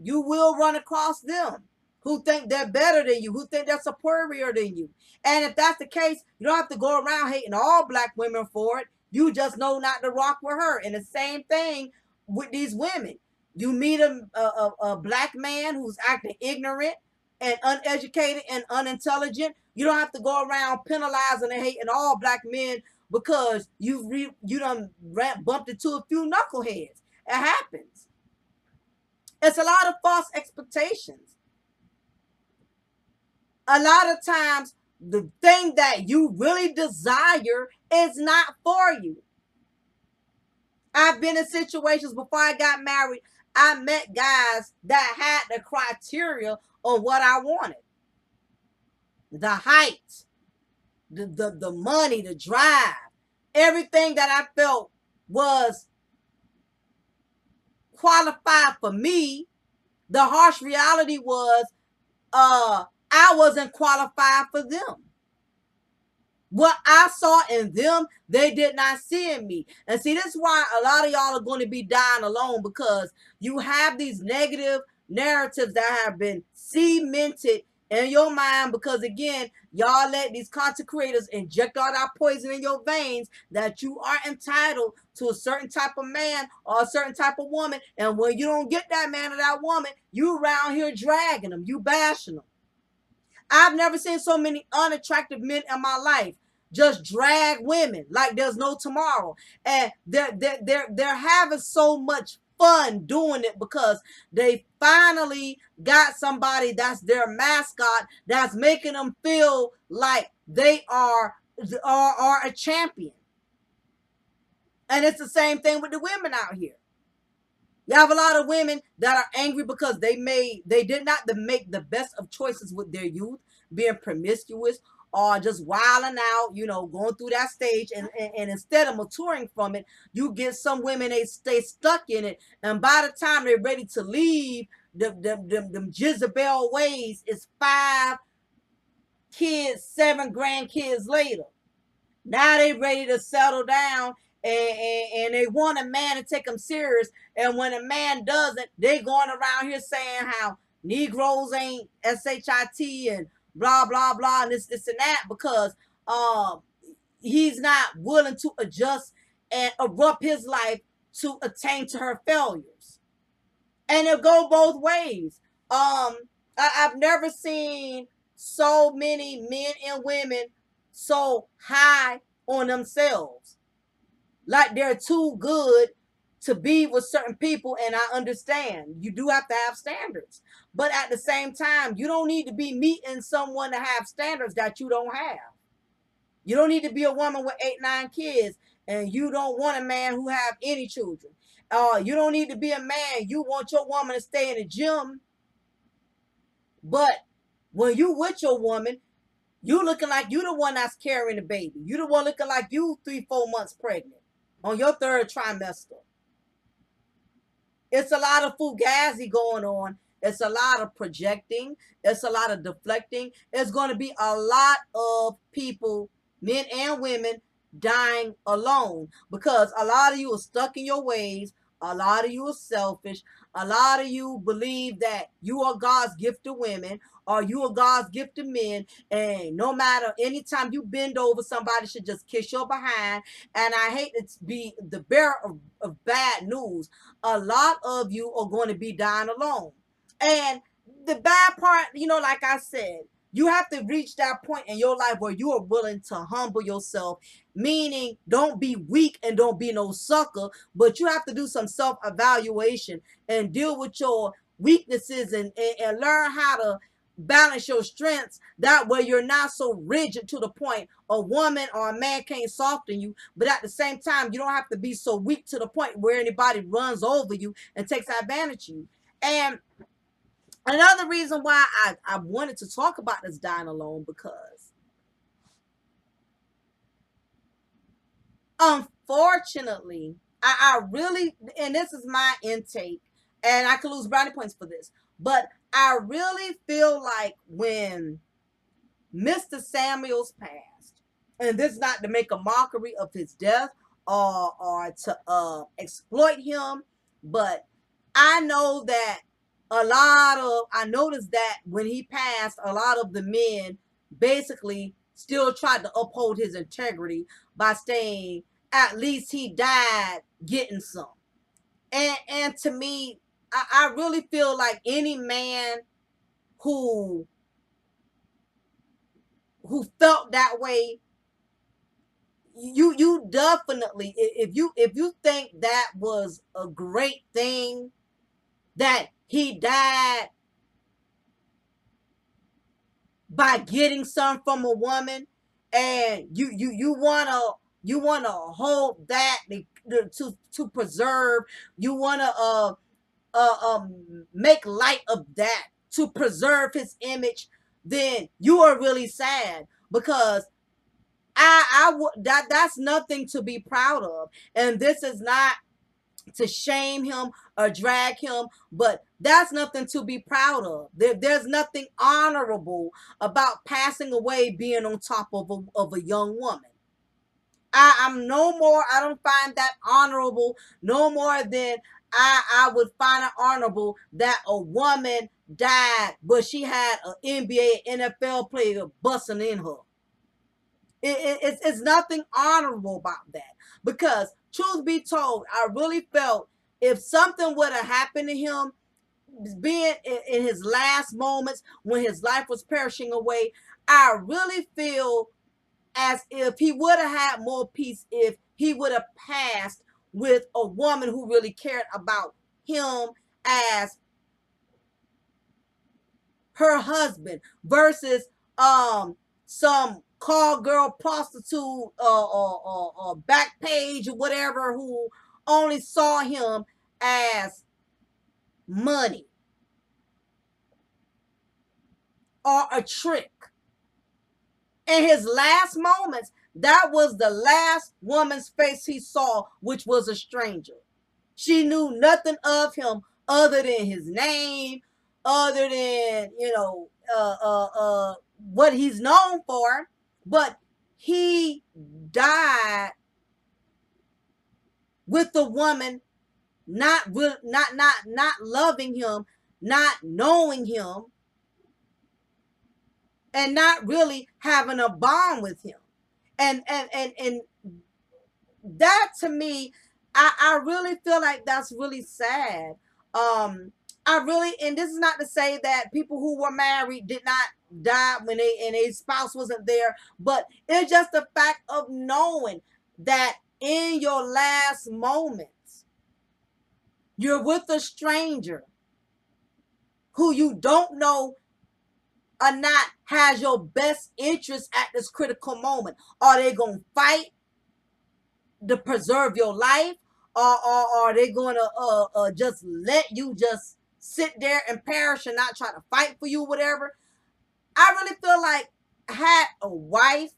you will run across them who think they're better than you, who think they're superior than you. And if that's the case, you don't have to go around hating all black women for it. You just know not to rock with her. And the same thing with these women. You meet a black man who's acting ignorant and uneducated and unintelligent. You don't have to go around penalizing and hating all black men because you done bumped into a few knuckleheads. It happens. It's a lot of false expectations. A lot of times, the thing that you really desire is not for you. I've been in situations before I got married. I met guys that had the criteria of what I wanted. The height, the money, the drive, everything that I felt was qualified for me. The harsh reality was I wasn't qualified for them. What I saw in them, they did not see in me. And see, this is why a lot of y'all are going to be dying alone, because you have these negative narratives that have been cemented in your mind, because again, y'all let these content creators inject all that poison in your veins that you are entitled to a certain type of man or a certain type of woman. And when you don't get that man or that woman, you around here dragging them, you bashing them. I've never seen so many unattractive men in my life just drag women like there's no tomorrow. And they're having so much fun doing it because they finally got somebody that's their mascot, that's making them feel like they are a champion. And it's the same thing with the women out here. You have a lot of women that are angry because they did not make the best of choices with their youth, being promiscuous or just wilding out, going through that stage. And instead of maturing from it, you get some women, they stay stuck in it. And by the time they're ready to leave, them Jezebel ways is 5 kids, 7 grandkids later. Now they ready to settle down, and they want a man to take them serious. And when a man doesn't, they going around here saying how Negroes ain't SHIT and blah, blah, blah, and this and that, because he's not willing to adjust and erupt his life to attain to her failures. And it go both ways. I've never seen so many men and women so high on themselves, like they're too good to be with certain people. And I understand you do have to have standards, but at the same time, you don't need to be meeting someone to have standards that you don't have. You don't need to be a woman with 8, 9 kids and you don't want a man who have any children. You don't need to be a man, you want your woman to stay in the gym, but when you with your woman, you looking like you the one that's carrying the baby. You the one looking like you 3, 4 months pregnant on your 3rd trimester. It's a lot of fugazi going on. It's a lot of projecting. It's a lot of deflecting. It's going to be a lot of people, men and women, dying alone because a lot of you are stuck in your ways. A lot of you are selfish. A lot of you believe that you are God's gift to women or you are God's gift to men. And no matter, anytime you bend over, somebody should just kiss your behind. And I hate to be the bearer of bad news. A lot of you are going to be dying alone. And the bad part, like I said, you have to reach that point in your life where you are willing to humble yourself, meaning don't be weak and don't be no sucker, but you have to do some self-evaluation and deal with your weaknesses and learn how to balance your strengths. That way you're not so rigid to the point a woman or a man can't soften you, but at the same time you don't have to be so weak to the point where anybody runs over you and takes advantage of you. And another reason why I wanted to talk about this dying alone, because unfortunately, I really, and this is my intake, and I could lose brownie points for this, but I really feel like when Mr. Samuels passed, and this is not to make a mockery of his death or to exploit him, but I know that I noticed that when he passed, a lot of the men basically still tried to uphold his integrity by saying at least he died getting some. And to me, I really feel like any man who felt that way, you definitely, if you think that was a great thing that he died by getting some from a woman, and you wanna hold that to preserve, you wanna make light of that to preserve his image, then you are really sad, because that's nothing to be proud of. And this is not to shame him or drag him, but that's nothing to be proud of. There's nothing honorable about passing away being on top of a young woman. I'm no more, I don't find that honorable no more than I would find it honorable that a woman died, but she had an NBA, NFL player busting in her. It's nothing honorable about that, because truth be told, I really felt if something would have happened to him, being in his last moments when his life was perishing away, I really feel as if he would have had more peace if he would have passed with a woman who really cared about him as her husband, versus some call girl, prostitute, back page or whatever, who only saw him as money or a trick. In his last moments, that was the last woman's face he saw, which was a stranger. She knew nothing of him other than his name, other than, what he's known for. But he died with the woman not loving him, not knowing him, and not really having a bond with him. And that, to me, I really feel like that's really sad. I really, and this is not to say that people who were married did not die when a spouse wasn't there, but it's just the fact of knowing that in your last moments you're with a stranger who you don't know or not has your best interest at this critical moment. Are they gonna fight to preserve your life, or are they gonna just let you just sit there and perish and not try to fight for you, whatever? I really feel like had a wife,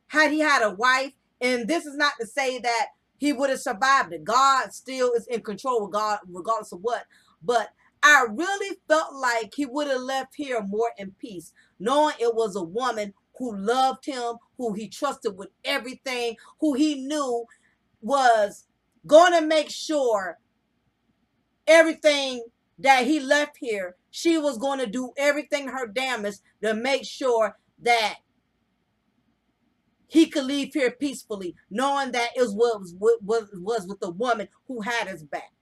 had he had a wife, and this is not to say that he would have survived it. God still is in control of God, regardless of what. But I really felt like he would have left here more in peace, knowing it was a woman who loved him, who he trusted with everything, who he knew was going to make sure everything that he left here, she was going to do everything her damnedest to make sure that he could leave here peacefully, knowing that it was with the woman who had his back.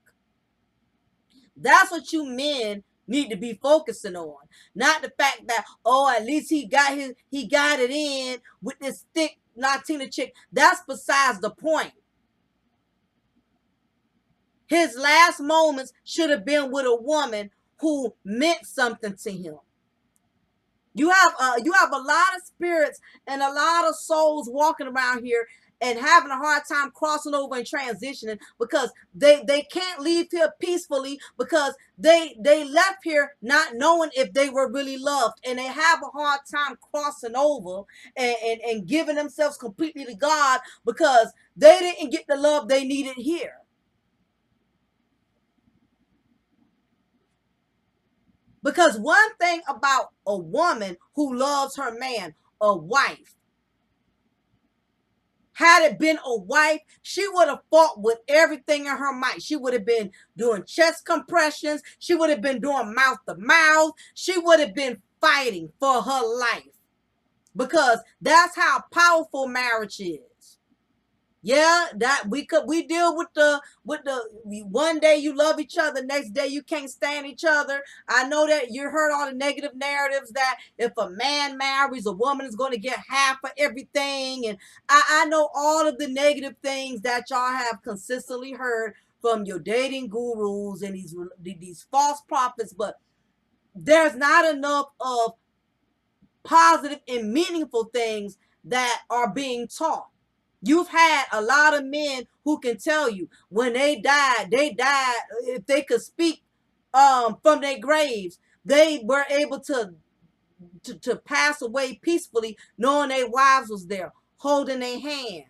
That's what you men need to be focusing on, not the fact that, oh, at least he got it in with this thick Latina chick. That's besides the point. His last moments should have been with a woman who meant something to him. You have a lot of spirits and a lot of souls walking around here and having a hard time crossing over and transitioning because they can't leave here peacefully because they left here not knowing if they were really loved, and they have a hard time crossing over and giving themselves completely to God because they didn't get the love they needed here. Because one thing about a woman who loves her man, a wife, had it been a wife, she would have fought with everything in her might. She would have been doing chest compressions. She would have been doing mouth to mouth. She would have been fighting for her life because that's how powerful marriage is. Yeah, that we deal with the one day you love each other, next day you can't stand each other. I know that you heard all the negative narratives that if a man marries, a woman is going to get half of everything, and I know all of the negative things that y'all have consistently heard from your dating gurus and these false prophets, but there's not enough of positive and meaningful things that are being taught. You've had a lot of men who can tell you when they died, if they could speak from their graves, they were able to pass away peacefully, knowing their wives was there, holding their hand,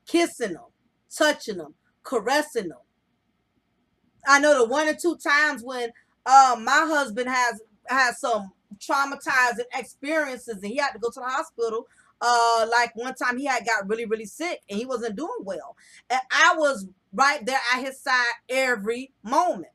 kissing them, touching them, caressing them. I know the one or two times when my husband has some traumatizing experiences and he had to go to the hospital. Like one time he had got really, really sick and he wasn't doing well. And I was right there at his side every moment,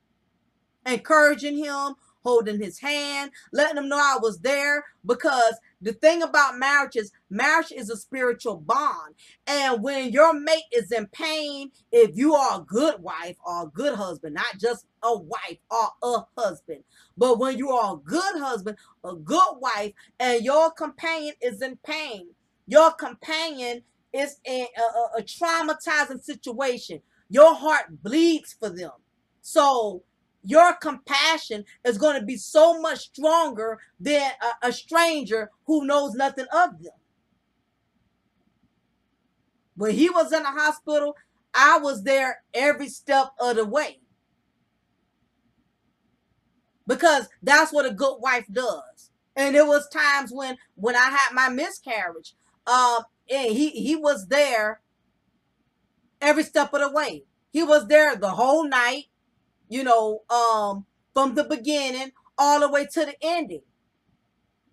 encouraging him, holding his hand, letting him know I was there. Because the thing about marriage is a spiritual bond. And when your mate is in pain, if you are a good wife or a good husband, not just a wife or a husband, but when you are a good husband, a good wife, and your companion is in pain, your companion is in a traumatizing situation, your heart bleeds for them. So your compassion is going to be so much stronger than a stranger who knows nothing of them. When he was in the hospital, I was there every step of the way because that's what a good wife does. And there was times when I had my miscarriage, and he was there every step of the way. He was there the whole night, you know, from the beginning all the way to the ending.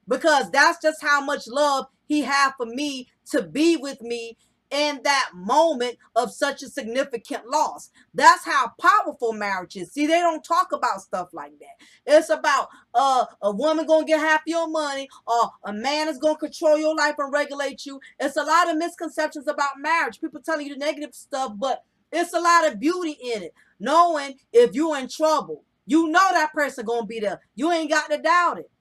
Because that's just how much love he had for me to be with me in that moment of such a significant loss. That's how powerful marriage is. See, they don't talk about stuff like that. It's about a woman gonna get half your money, or a man is gonna control your life and regulate you. It's a lot of misconceptions about marriage. People telling you the negative stuff, but it's a lot of beauty in it. Knowing if you're in trouble, you know that person gonna be there. You ain't got to doubt it.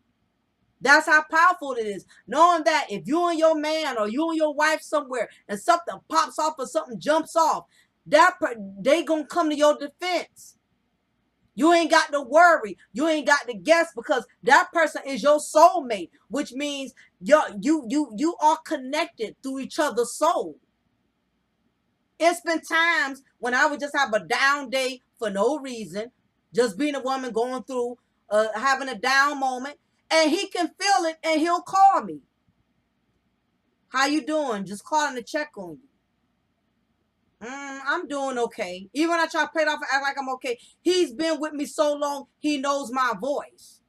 That's how powerful it is. Knowing that if you and your man or you and your wife somewhere and something pops off or something jumps off, they gonna come to your defense. You ain't got to worry. You ain't got to guess because that person is your soulmate, which means you are connected through each other's soul. It's been times when I would just have a down day for no reason, just being a woman going through having a down moment, and he can feel it and he'll call me. How you doing? Just calling to check on you. I'm doing okay. Even when I try to play it off and act like I'm okay, he's been with me so long, he knows my voice.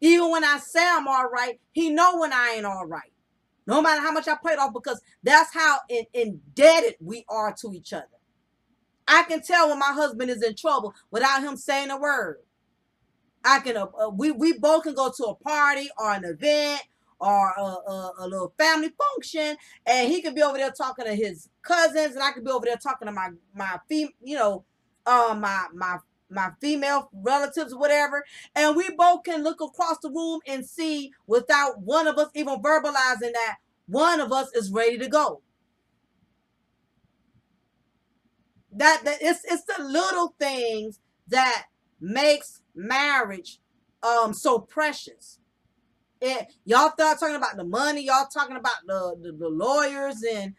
Even when I say I'm all right, he know when I ain't all right. No matter how much I play it off, because that's how indebted we are to each other. I can tell when my husband is in trouble without him saying a word. I can we both can go to a party or an event or a little family function, and he could be over there talking to his cousins, and I could be over there talking to my female relatives or whatever, and we both can look across the room and see without one of us even verbalizing that one of us is ready to go. That it's the little things that makes marriage so precious. Y'all start talking about the money, y'all talking about the lawyers and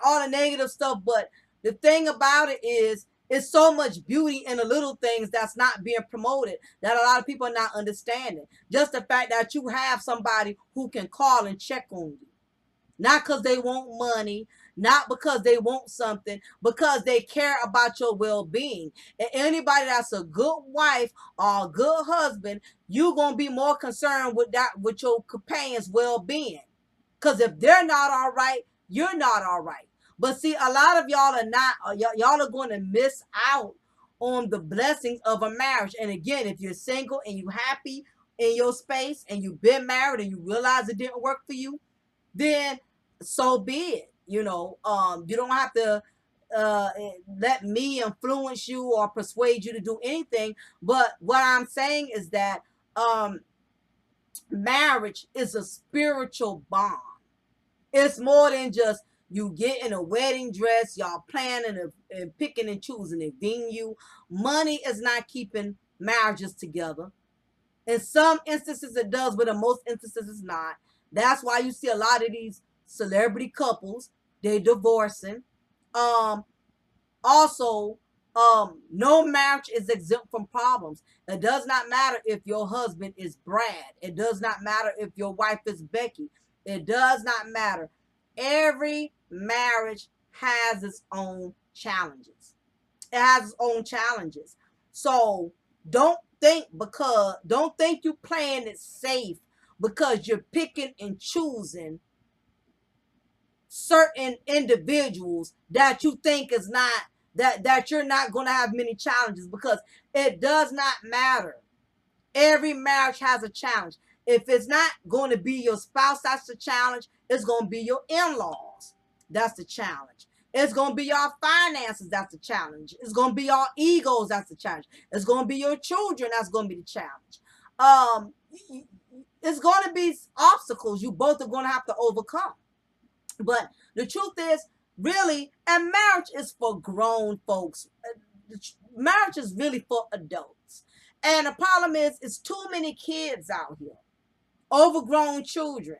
all the negative stuff, but the thing about it is it's so much beauty in the little things that's not being promoted, that a lot of people are not understanding. Just the fact that you have somebody who can call and check on you, not because they want money, not because they want something, because they care about your well-being. And anybody that's a good wife or a good husband, you're gonna be more concerned with that, with your companion's well-being. Because if they're not all right, you're not all right. But see, a lot of y'all are not, y'all are going to miss out on the blessings of a marriage. And again, if you're single and you happy in your space and you've been married and you realize it didn't work for you, then so be it. You don't have to uh let me influence you or persuade you to do anything. But what I'm saying is that um marriage is a spiritual bond. It's more than just you get in a wedding dress, y'all planning and picking and choosing a venue. Money is not keeping marriages together. In some instances it does, but in most instances it's not. That's why you see a lot of these celebrity couples, they divorcing. Um, Also, no marriage is exempt from problems. It does not matter if your husband is Brad. It does not matter if your wife is Becky. It does not matter. Every marriage has its own challenges. It has its own challenges. So don't think you playing it safe because you're picking and choosing certain individuals that you think is not, that you're not going to have many challenges, because it does not matter. Every marriage has a challenge. If it's not going to be your spouse, that's the challenge. It's going to be your in-laws. That's the challenge. It's going to be your finances. That's the challenge. It's going to be your egos. That's the challenge. It's going to be your children. That's going to be the challenge. It's going to be obstacles you both are going to have to overcome. But the truth is, really, and marriage is for grown folks. Marriage is really for adults. And the problem is, it's too many kids out here, overgrown children,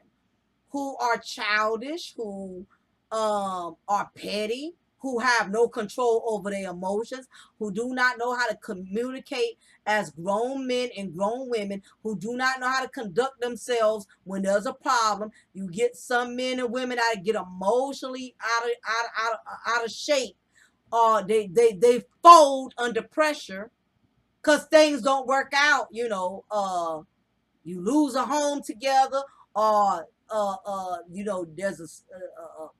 who are childish, who are petty, who have no control over their emotions, who do not know how to communicate as grown men and grown women, who do not know how to conduct themselves when there's a problem. You get some men and women that get emotionally out of shape, or they fold under pressure because things don't work out. You lose a home together, or there's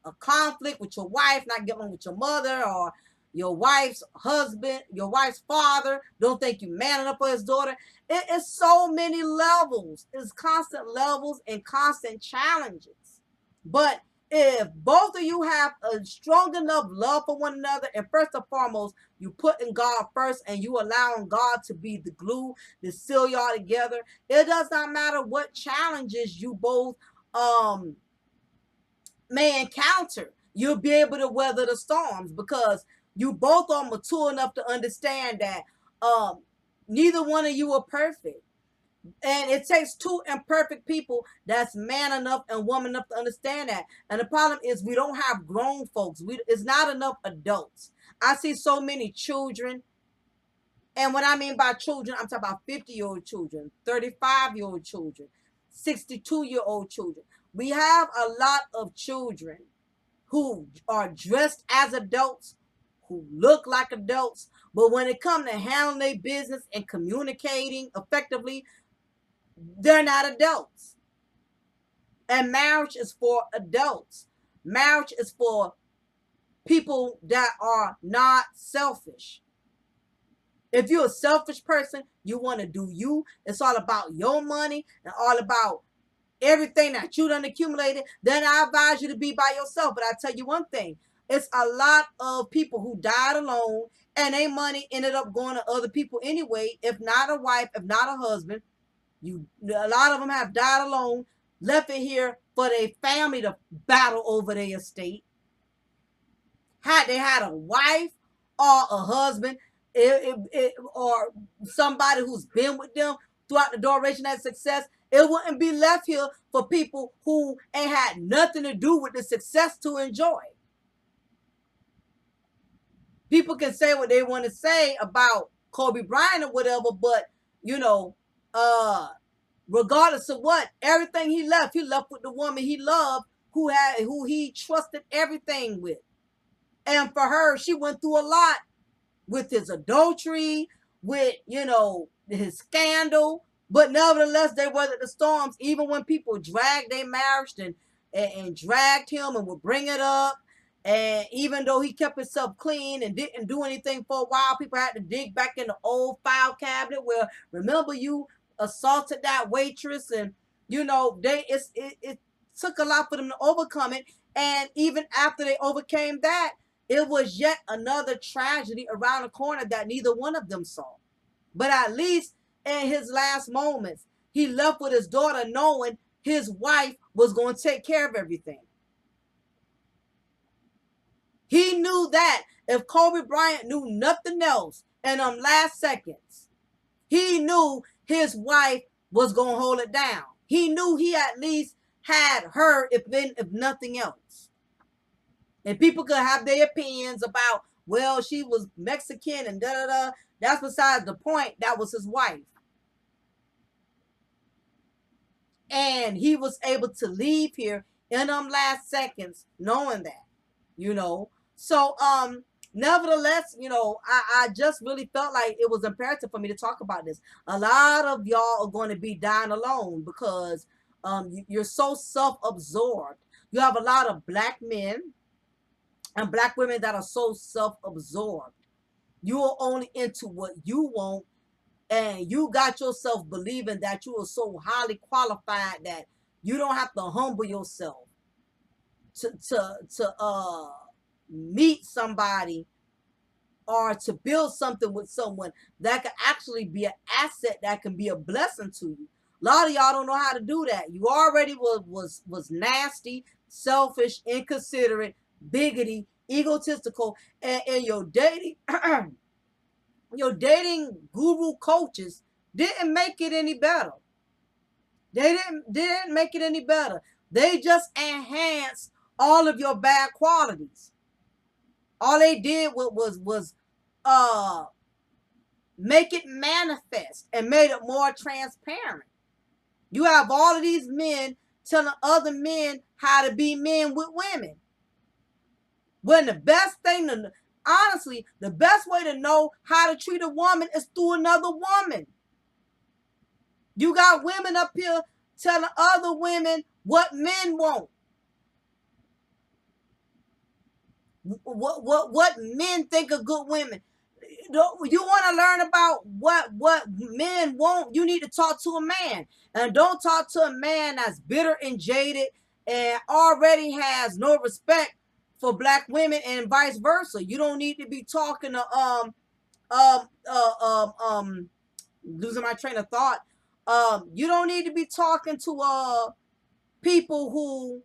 a conflict with your wife, not getting along with your mother, or your wife's husband, your wife's father don't think you man enough for his daughter. It's so many levels. It's constant levels and constant challenges. But if both of you have a strong enough love for one another, and first and foremost, you putting God first and you allowing God to be the glue to seal y'all together, it does not matter what challenges you both may encounter. You'll be able to weather the storms because you both are mature enough to understand that neither one of you are perfect. And it takes two imperfect people that's man enough and woman enough to understand that. And the problem is we don't have grown folks. It's not enough adults. I see so many children. And what I mean by children, I'm talking about 50-year-old children, 35-year-old children, 62-year-old children. We have a lot of children who are dressed as adults, who look like adults, but when it comes to handling their business and communicating effectively, they're not adults. And marriage is for adults. Marriage is for people that are not selfish. If you're a selfish person, you want to do you, it's all about your money and all about everything that you done accumulated, then I advise you to be by yourself. But I tell you one thing, it's a lot of people who died alone and their money ended up going to other people anyway. If not a wife, if not a husband, a lot of them have died alone, left it here for their family to battle over their estate. Had they had a wife or a husband, or somebody who's been with them throughout the duration of success, it wouldn't be left here for people who ain't had nothing to do with the success to enjoy. People can say what they want to say about Kobe Bryant or whatever, but you know, uh, regardless of what, everything he left with the woman he loved, who he trusted everything with. And for her, she went through a lot with his adultery, with, his scandal. But nevertheless, they weathered the storms, even when people dragged their marriage and dragged him and would bring it up. And even though he kept himself clean and didn't do anything for a while, people had to dig back in the old file cabinet where, remember, you assaulted that waitress. And, it took a lot for them to overcome it. And even after they overcame that, it was yet another tragedy around the corner that neither one of them saw. But at least in his last moments, he left with his daughter knowing his wife was going to take care of everything. He knew that if Kobe Bryant knew nothing else in them last seconds, he knew his wife was going to hold it down. He knew he at least had her, if nothing else. And people could have their opinions about, well, she was Mexican and da-da-da. That's besides the point. That was his wife. And he was able to leave here in them last seconds knowing that, So, nevertheless, I just really felt like it was imperative for me to talk about this. A lot of y'all are going to be dying alone because you're so self-absorbed. You have a lot of black men and black women that are so self-absorbed. You are only into what you want, and you got yourself believing that you are so highly qualified that you don't have to humble yourself to meet somebody or to build something with someone that could actually be an asset, that can be a blessing to you. A lot of y'all don't know how to do that. You already was nasty, selfish, inconsiderate, bigoted, egotistical, and your dating your dating guru coaches didn't make it any better. They didn't make it any better. They just enhanced all of your bad qualities. All they did was make it manifest and made it more transparent. You have all of these men telling other men how to be men with women. When the best thing honestly, the best way to know how to treat a woman is through another woman. You got women up here telling other women what men want. What men think of good women. You want to learn about what men want, you need to talk to a man. And don't talk to a man that's bitter and jaded and already has no respect for black women, and vice versa. You don't need to be talking to losing my train of thought. You don't need to be talking to people who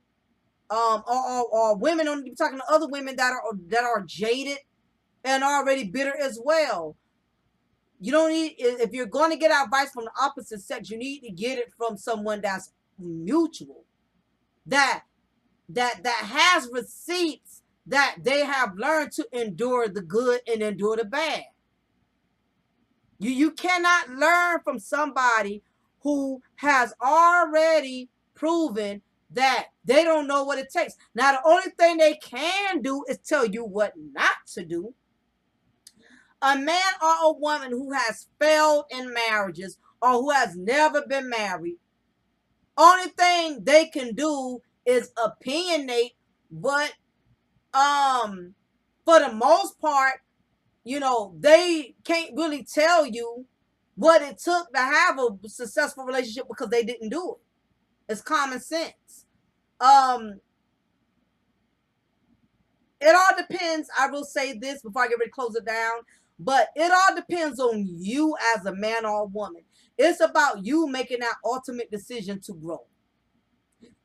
or women don't need to be talking to other women that are jaded and already bitter as well. You don't need, if you're going to get advice from the opposite sex, you need to get it from someone that's mutual, that has receipts, that they have learned to endure the good and endure the bad. You cannot learn from somebody who has already proven that they don't know what it takes. Now, the only thing they can do is tell you what not to do. A man or a woman who has failed in marriages or who has never been married, only thing they can do is opinionate, but for the most part, they can't really tell you what it took to have a successful relationship because they didn't do it. It's common sense. It all depends. I will say this before I get ready to close it down, but it all depends on you as a man or a woman. It's about you making that ultimate decision to grow.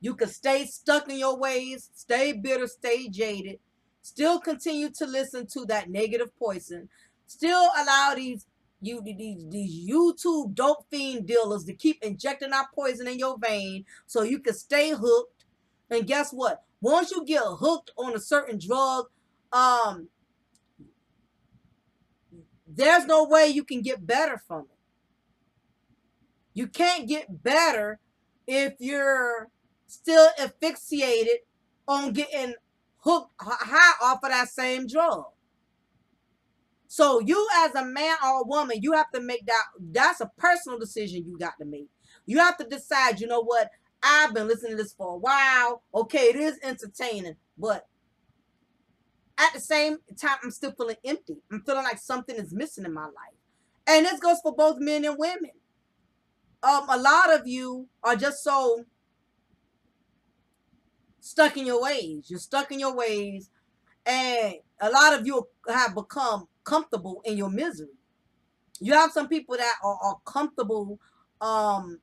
You can stay stuck in your ways, stay bitter, stay jaded, still continue to listen to that negative poison, Still allow these YouTube dope fiend dealers to keep injecting our poison in your vein so you can stay hooked. And guess what? Once you get hooked on a certain drug, um, there's no way you can get better from it. You can't get better if you're still asphyxiated on getting hooked high off of that same drug. So you as a man or a woman, you have to make that's a personal decision you got to make. You have to decide, you know what? I've been listening to this for a while. Okay, it is entertaining, but at the same time, I'm still feeling empty. I'm feeling like something is missing in my life. And this goes for both men and women. A lot of you are just so stuck in your ways. You're stuck in your ways, and a lot of you have become comfortable in your misery. You have some people that are comfortable, and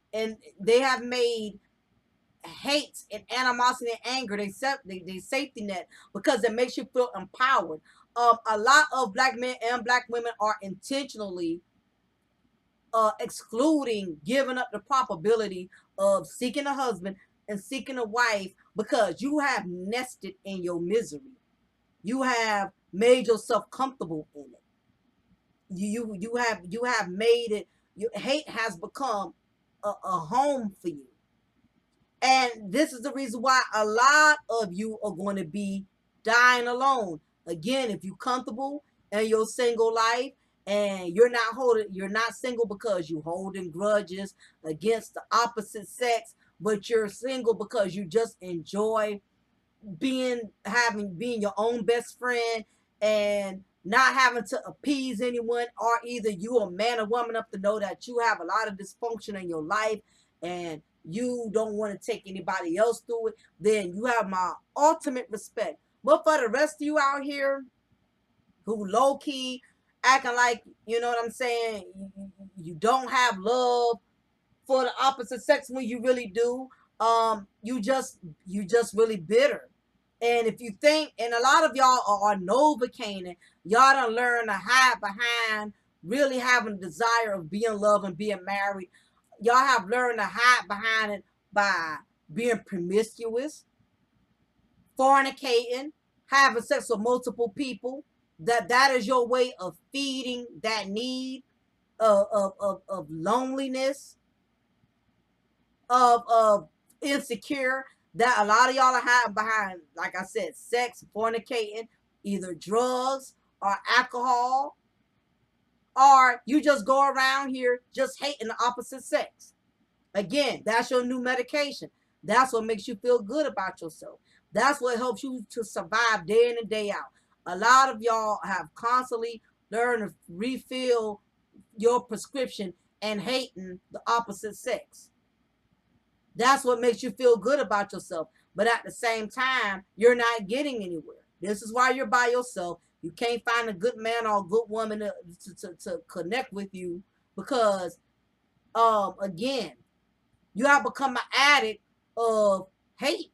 they have made hate and animosity and anger they safety net because it makes you feel empowered. A lot of black men and black women are intentionally excluding giving up the probability of seeking a husband and seeking a wife because you have nested in your misery. You have made yourself comfortable in it. You have made it. Hate has become a home for you. And this is the reason why a lot of you are going to be dying alone. Again, if you're comfortable in your single life and you're not single because you're holding grudges against the opposite sex, but you're single because you just enjoy being your own best friend and not having to appease anyone, or either you a man or woman up to know that you have a lot of dysfunction in your life and you don't want to take anybody else through it, then you have my ultimate respect. But for the rest of you out here who low-key acting like, you know what I'm saying, you don't have love for the opposite sex when you really do, you just really bitter. And if you think, and a lot of y'all are Novocaine, y'all don't learn to hide behind really having a desire of being loved and being married. Y'all have learned to hide behind it by being promiscuous, fornicating, having sex with multiple people. That is your way of feeding that need of loneliness, of insecure, that a lot of y'all are hiding behind, like I said, sex, fornicating, either drugs or alcohol, or you just go around here just hating the opposite sex. Again, that's your new medication. That's what makes you feel good about yourself. That's what helps you to survive day in and day out. A lot of y'all have constantly learned to refill your prescription and hating the opposite sex. That's what makes you feel good about yourself. But at the same time, you're not getting anywhere. This is why you're by yourself. You can't find a good man or a good woman to connect with you because, again, you have become an addict of hate.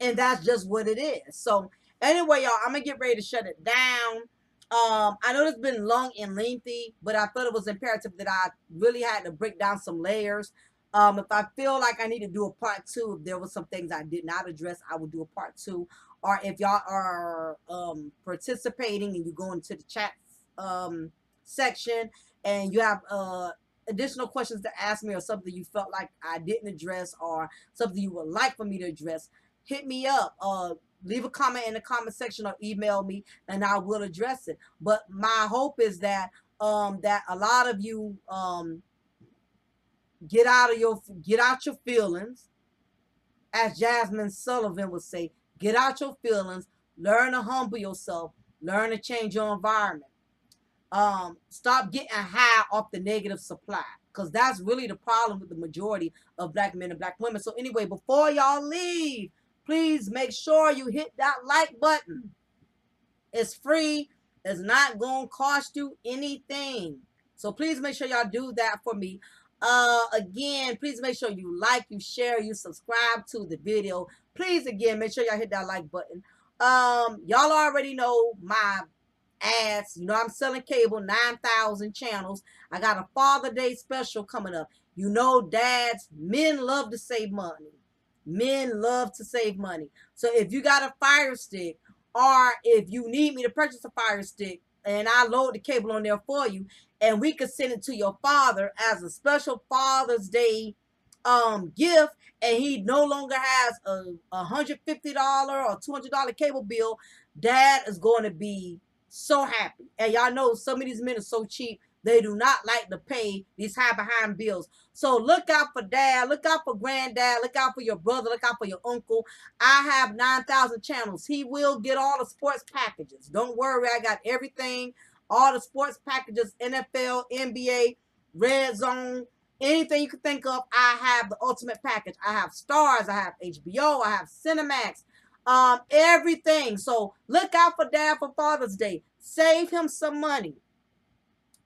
And that's just what it is. So anyway, y'all, I'm gonna get ready to shut it down. I know it's been long and lengthy, but I thought it was imperative that I really had to break down some layers. If I feel like I need to do a part two, if there was some things I did not address, I will do a part two. Or if y'all are participating and you go into the chat section and you have additional questions to ask me, or something you felt like I didn't address, or something you would like for me to address, hit me up. Leave a comment in the comment section or email me and I will address it. But my hope is that that a lot of you get out your feelings, as Jasmine Sullivan would say, get out your feelings, learn to humble yourself, learn to change your environment. Stop getting high off the negative supply, because that's really the problem with the majority of black men and black women. So anyway, before y'all leave, please make sure you hit that like button. It's free. It's not going to cost you anything. So please make sure y'all do that for me. Again, please make sure you like, you share, you subscribe to the video. Please, again, make sure y'all hit that like button. Y'all already know my ads. You know, I'm selling cable, 9,000 channels. I got a Father Day special coming up. You know, dads, men love to save money. Men love to save money. So if you got a Fire Stick, or if you need me to purchase a Fire Stick, and I load the cable on there for you, and we could send it to your father as a special Father's Day gift, and he no longer has a $150 or $200 cable bill, dad is going to be so happy. And y'all know some of these men are so cheap, they do not like to pay these high behind bills. So look out for dad, look out for granddad, look out for your brother, look out for your uncle. I have 9,000 channels. He will get all the sports packages. Don't worry, I got everything. All the sports packages, NFL, NBA, Red Zone, anything you can think of, I have the ultimate package. I have Stars, I have HBO, I have Cinemax, everything. So look out for dad for Father's Day. Save him some money.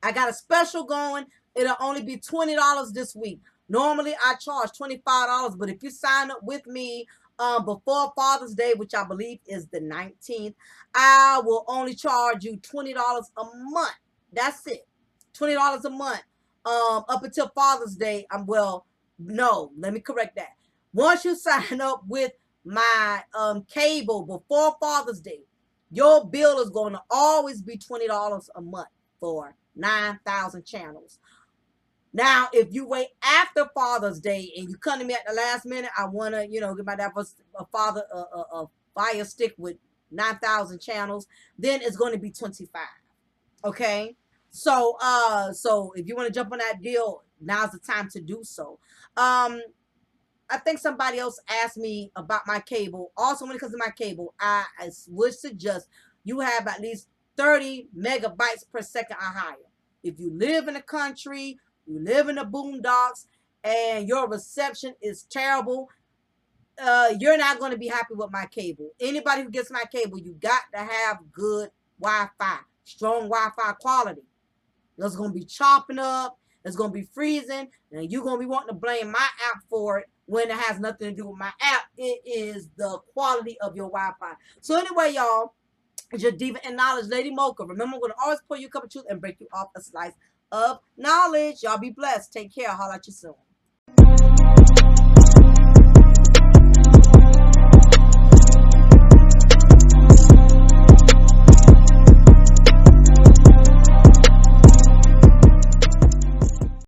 I got a special going. It'll only be $20 this week. Normally I charge $25, but if you sign up with me before Father's Day, which I believe is the 19th, I will only charge you $20 a month. That's it. $20 a month. Up until Father's Day. No, let me correct that. Once you sign up with my cable before Father's Day, your bill is going to always be $20 a month for 9,000 channels. Now, if you wait after Father's Day and you come to me at the last minute, I want to, give my dad a Fire Stick with 9,000 channels, then it's going to be 25. Okay? So if you want to jump on that deal, now's the time to do so. I think somebody else asked me about my cable. Also, when it comes to my cable, I would suggest you have at least 30 megabytes per second or higher. If you live in the country, you live in the boondocks, and your reception is terrible, you're not going to be happy with my cable. Anybody who gets my cable, you got to have good Wi-Fi, strong Wi-Fi quality. It's going to be chopping up, it's going to be freezing, and you're going to be wanting to blame my app for it when it has nothing to do with my app. It is the quality of your Wi-Fi. So anyway, y'all, it's your diva and knowledge, Lady Mocha. Remember, I'm going to always pour you a cup of truth and break you off a slice of knowledge. Y'all be blessed. Take care. I'll holler at you soon.